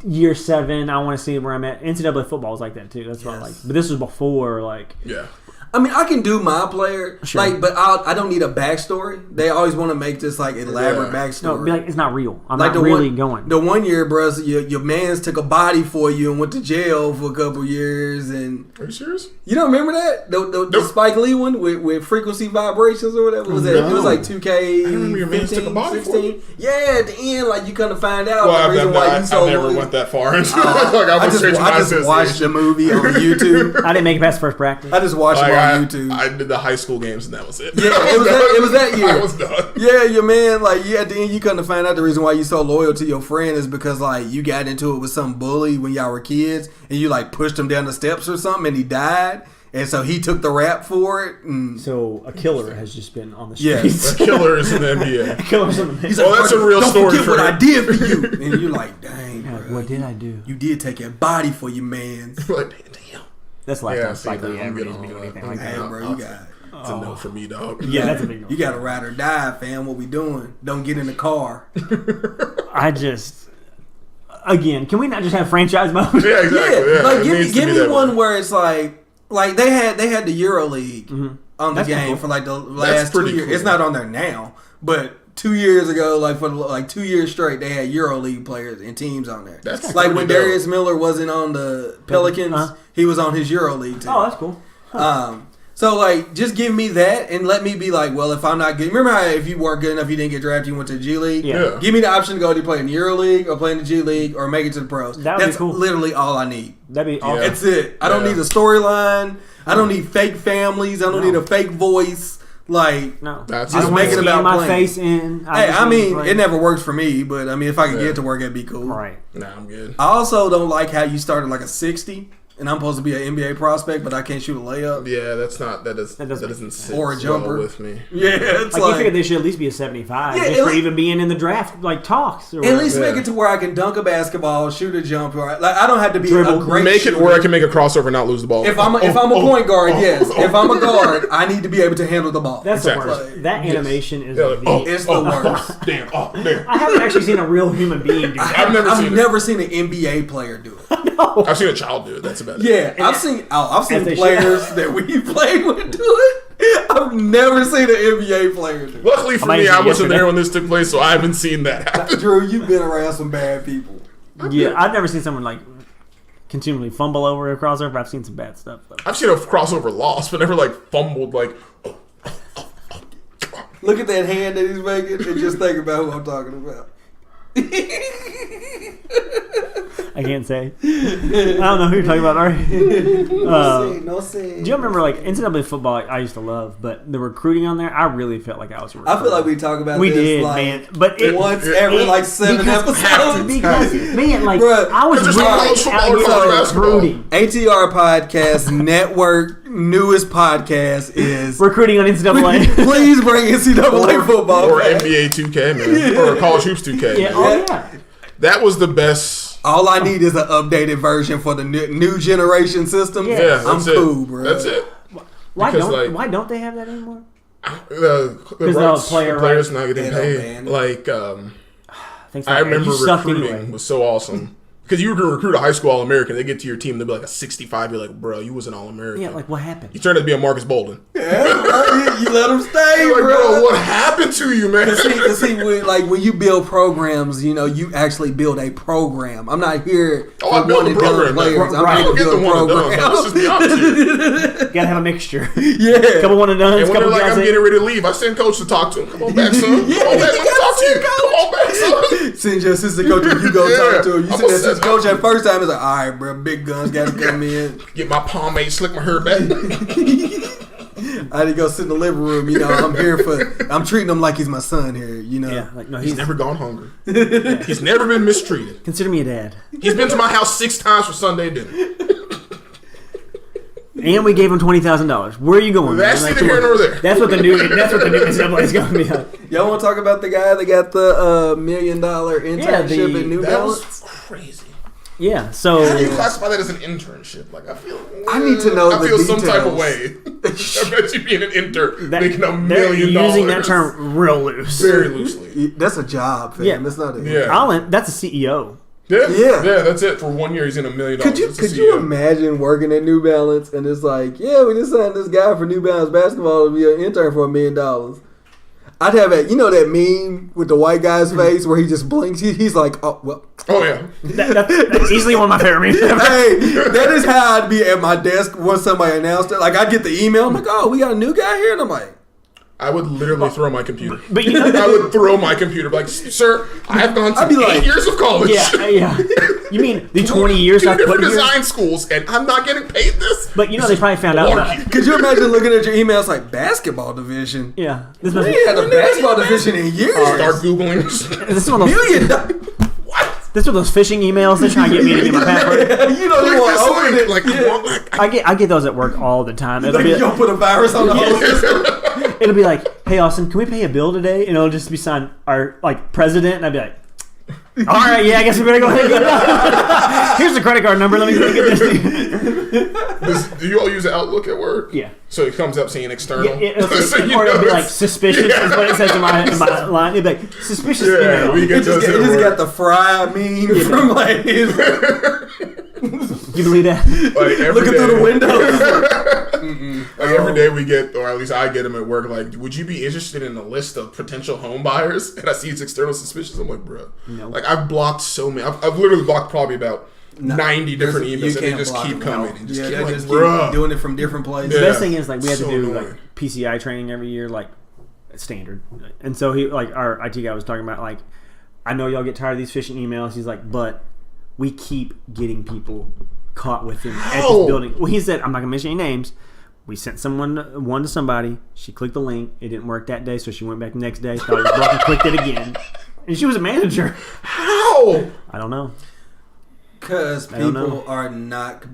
year 7. I want to see where I'm at. NCAA football was like that too. That's what I like. But this was before like. Yeah. I mean, I can do My Player, Sure. like, but I don't need a backstory. They always want to make this like elaborate Yeah. backstory. No, be like, it's not real. I'm Like not really going. The one year, bro, so your man's took a body for you and went to jail for a couple years, and Are you serious? you don't remember that the Spike Lee one with frequency vibrations or whatever was that? It was like 2K. I remember your man's took a body for you. Yeah, at the end, like you kind of find out Well, the reason why you so I never loyal. went that far into like I just watched the movie on YouTube. I didn't make it past first practice. I just watched it on YouTube. I did the high school games and that was it. Yeah, it was that year. I was done. Yeah, your man, like, at the end, you come to find out the reason why you so loyal to your friend is because, like, you got into it with some bully when y'all were kids, and you, like, pushed him down the steps or something, and he died, and so he took the rap for it. And So a killer has just been on the Yes. streets. The killers in the NBA. Killers in the he's Well, that's a real don't story forget for what him." I did for you. And you're like, dang, Yeah, bro. what did I do? You did take your body for your man. Like, damn. That's the last Yeah, time see, Spike Lee I'm ever good needs to be on doing all anything that. like Hey, that. bro, you got It's a no for me, dog. Yeah, that's a big no. You got to ride or die, fam. What we doing? Don't get in the car. I just, again, can we not just have franchise mode? Yeah, exactly. Yeah, like it give needs to me be that one way. where it's like they had the Euro League on the Mm-hmm. That's game cool. for like the last 2 pretty years. cool. It's not on there now, but 2 years ago, like for like 2 years straight, they had Euro League players and teams on there. That's like pretty when dope. Darius Miller wasn't on the Pelicans, he was on his Euro League team. Oh, that's cool. So like, just give me that and let me be like, well, if I'm not good, remember how if you weren't good enough, you didn't get drafted, you went to the G League. Yeah. Give me the option to go to play in the Euro League or play in the G League or make it to the pros. That would be That's cool. literally all I need. That'd be awesome. That's it. I don't Yeah. need a storyline. I don't need fake families. I don't need a fake voice. Like, No, That's I just don't make want it to about my playing. face in. hey, just I want to mean, play. it never works for me, but I mean, if I could get it to work, it'd be cool. Right. Nah, I'm good. I also don't like how you started like a 60, and I'm supposed to be an NBA prospect, but I can't shoot a layup. Yeah, that doesn't doesn't sit Or a well jumper. with me. Yeah, it's Like, you figured they should at least be a 75, Yeah, just at for least- even being in the draft, like talks. Or at least Yeah. make it to where I can dunk a basketball, shoot a jumper. Like I don't have to be Dribble. a great Make shooter. it where I can make a crossover and not lose the ball. If I'm a point guard, yes. If I'm a guard, I need to be able to handle the ball. That's Exactly. the worst. That animation is Yeah, like, the. It's the worst. Damn. Oh, damn. I haven't actually seen a real human being do that. I've never seen it. an NBA player do it. I've seen a child do it. That's about it. Yeah, I've seen as they players that we played with do it. I've never seen an NBA player do it. Luckily for might me, have I seen wasn't yesterday. there when this took place, so I haven't seen that happen. Drew, you've been around some bad people. Yeah, I've never seen someone like continually fumble over a crossover. I've seen some bad stuff though. I've seen a crossover loss, but never like fumbled. Like, Look at that hand that he's making and just think about who I'm talking about. I can't say. I don't know who you're talking about. Are you? No sin. Do you remember like NCAA football? I used to love, but the recruiting on there, I really felt like I was. I feel like we talk about We this did, like man. But it, once every like 7 episodes. Because man, like Bruh, I was there's really college football out and here college basketball. recruiting. ATR Podcast Network newest podcast is Recruiting on NCAA. please bring NCAA football or back. NBA 2K, man, or College Hoops 2K. Yeah, man. oh yeah. That was the best. All I need is an updated version for the new generation system. Yeah. Yeah, I'm that's it. cool, bro. That's it. Why Because, don't like- Why don't they have that anymore? The rights player for players rights. not getting They don't paid. ban it. Like, Things I like that. remember You suck recruiting anyway. was so awesome. Because you were going to recruit a high school All-American. They get to your team, they'll be like a 65. You're like, bro, you was an All-American. Yeah, like what happened? You turned out to be a Marcus Bolden. Yeah, you let them stay, You're like, bro. bro, what happened to you, man? See, when you build programs, you know, you actually build a program. I'm not here Oh, I for built one a and done program, man. players. I'm Right. here Don't to get the build a one and done. program. Let's just be honest here. You gotta have a mixture. Yeah. Couple one and done. And when Couple they're like, guys I'm in. getting ready to leave, I send coach to talk to him. Come on back, son. Come on back. Yeah, Let you me gotta talk to you. send Come on back, son. Send your assistant coach and you go talk to him. You I'm send gonna that assistant send- coach at first time, it's like, all right, bro, big guns got to come in. Get my pomade, slick my hair back. I had to go sit in the living room. I'm treating him like he's my son here. Yeah, like no, he's never gone hungry. He's never been mistreated. Consider me a dad. He's been to my house 6 times for Sunday dinner. And we gave him $20,000. Where are you going? That's neither here nor there. That's what the new NCAA is going to be. Y'all want to talk about the guy that got the $1 million internship at New Balance? That was crazy. Yeah. So how do you classify that as an internship? Like I need to know. I feel some type of way. I bet you being an intern making $1 million. Using that term real loose, very loosely. That's a job, fam. Yeah. That's not a. Yeah. That's a CEO. Yeah, that's it. For 1 year, he's in $1 million. Could you imagine working at New Balance and it's like, yeah, we just signed this guy for New Balance basketball to be an intern for $1 million. I'd have that meme with the white guy's face where he just blinks. He's like, oh well. Oh yeah, that's easily one of my favorite memes. Hey, that is how I'd be at my desk once somebody announced it. Like I'd get the email, I'm like, oh, we got a new guy here, and I'm like. I would literally throw my computer. But I would throw my computer. Like, sir, I have gone to 8 years of college. Yeah. You mean the 20 years I've put here? Design schools, and I'm not getting paid this? But they probably found out about it. Could you imagine looking at your emails like basketball division? Yeah. We ain't had a basketball division in years. Start Googling. This is one of those This is one of those phishing emails. They're trying to get me to get my password. You don't even want to open it. I get those at work all the time. You don't put a virus on the whole system. It'll be like, hey Austin, can we pay a bill today? And it'll just be signed our president, and I'd be like, all right, yeah, I guess we better go ahead and get it up. Here's the credit card number. Let me go get this. Do you all use Outlook at work? Yeah. So it comes up saying external. Or it'll be like suspicious is what it says in my line. It'll be like suspicious email. It just got the fry meme from like his. You believe that? Like looking through the windows. Like every day we get, or at least I get them at work. Like, would you be interested in a list of potential home buyers? And I see it's external suspicious. I'm like, bro. No. Like I've blocked so many. I've literally blocked probably about 90 different emails, and they just keep coming. And just keep doing it from different places. The best thing is we have to do annoying. PCI training every year, standard. And so our IT guy was talking about I know y'all get tired of these phishing emails. He's like, but we keep getting people caught with him at this building. Well, he said, I'm not gonna mention any names. We sent one to somebody. She clicked the link. It didn't work that day, so she went back the next day, thought it was broken, clicked it again, and she was a manager. How? I don't know. Because people are not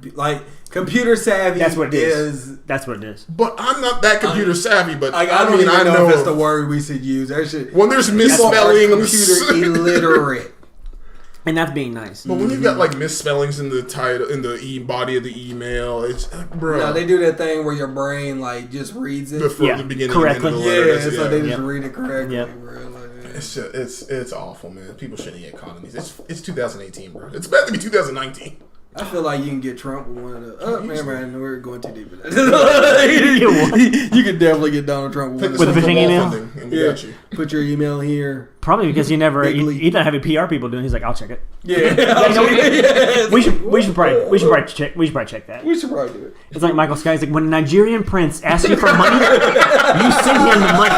computer savvy. That's what it is. That's what it is. But I'm not that computer savy. But I don't even know if that's the word we should use. That shit. When there's misspellings, computer illiterate. And that's being nice. But when you've got misspellings in the title, in the body of the email, it's bro. No, they do that thing where your brain just reads it before the beginning correctly. And the letter. So they just read it correctly. Yep. It's awful, man. People shouldn't get caught in these. It's 2018, bro. It's about to be 2019. I feel like you can get Trump with one of the. Oh man, we're going too deep with that. You can definitely get Donald Trump with a phishing email. And we got you. Put your email here. Probably because he doesn't have any PR people doing. He's like, I'll check it. Yeah, we should probably check. We should probably check that. We should probably do it. It's like Michael Sky. He's like, when a Nigerian prince asks you for money, you send him the money.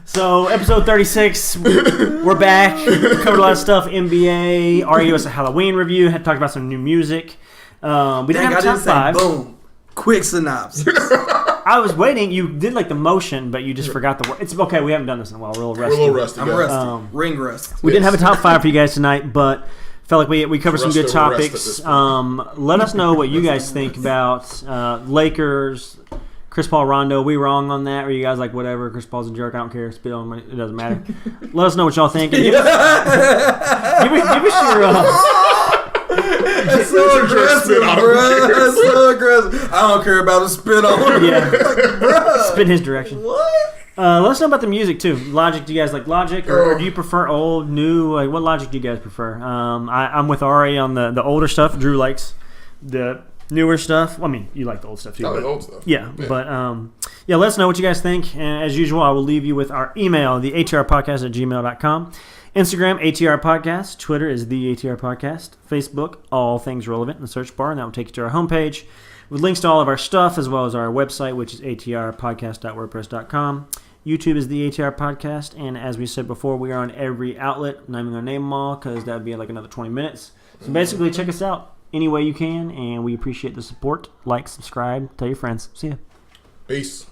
So, episode 36, we're back. Covered a lot of stuff. NBA, REO was a Halloween review. Had talked about some new music. We didn't have a top 5. Boom. Quick synopsis. I was waiting. You did the motion, but you just forgot the word. It's okay. We haven't done this in a while. We're a little rusty. I'm rusty. Ring rusty. We didn't have a top 5 for you guys tonight, but felt like we covered some good topics. Let us know what you guys think about Lakers. Chris Paul, Rondo, we wrong on that? Or you guys whatever? Chris Paul's a jerk. I don't care. Spit on him. It doesn't matter. Let us know what y'all think. And give us your. That's so aggressive, bro. That's so aggressive. I don't care about a spit on him. Yeah. Spit in his direction. What? Let us know about the music too. Logic, do you guys like Logic, or do you prefer old, new? What Logic do you guys prefer? I'm with Ari on the older stuff. Drew likes the newer stuff. Well, I mean, you like the old stuff too. I like the old stuff. Yeah, but let us know what you guys think. And as usual, I will leave you with our email, the atrpodcast@gmail.com. Instagram, ATR Podcast. Twitter is the ATR Podcast. Facebook, All Things Relevant in the search bar, and that will take you to our homepage with links to all of our stuff, as well as our website, which is atrpodcast.wordpress.com. YouTube is the ATR Podcast, and as we said before, we are on every outlet. I'm not even going to name them all because that would be another 20 minutes. So basically, check us out. any way you can, and we appreciate the support. Like, subscribe, tell your friends. See ya. Peace.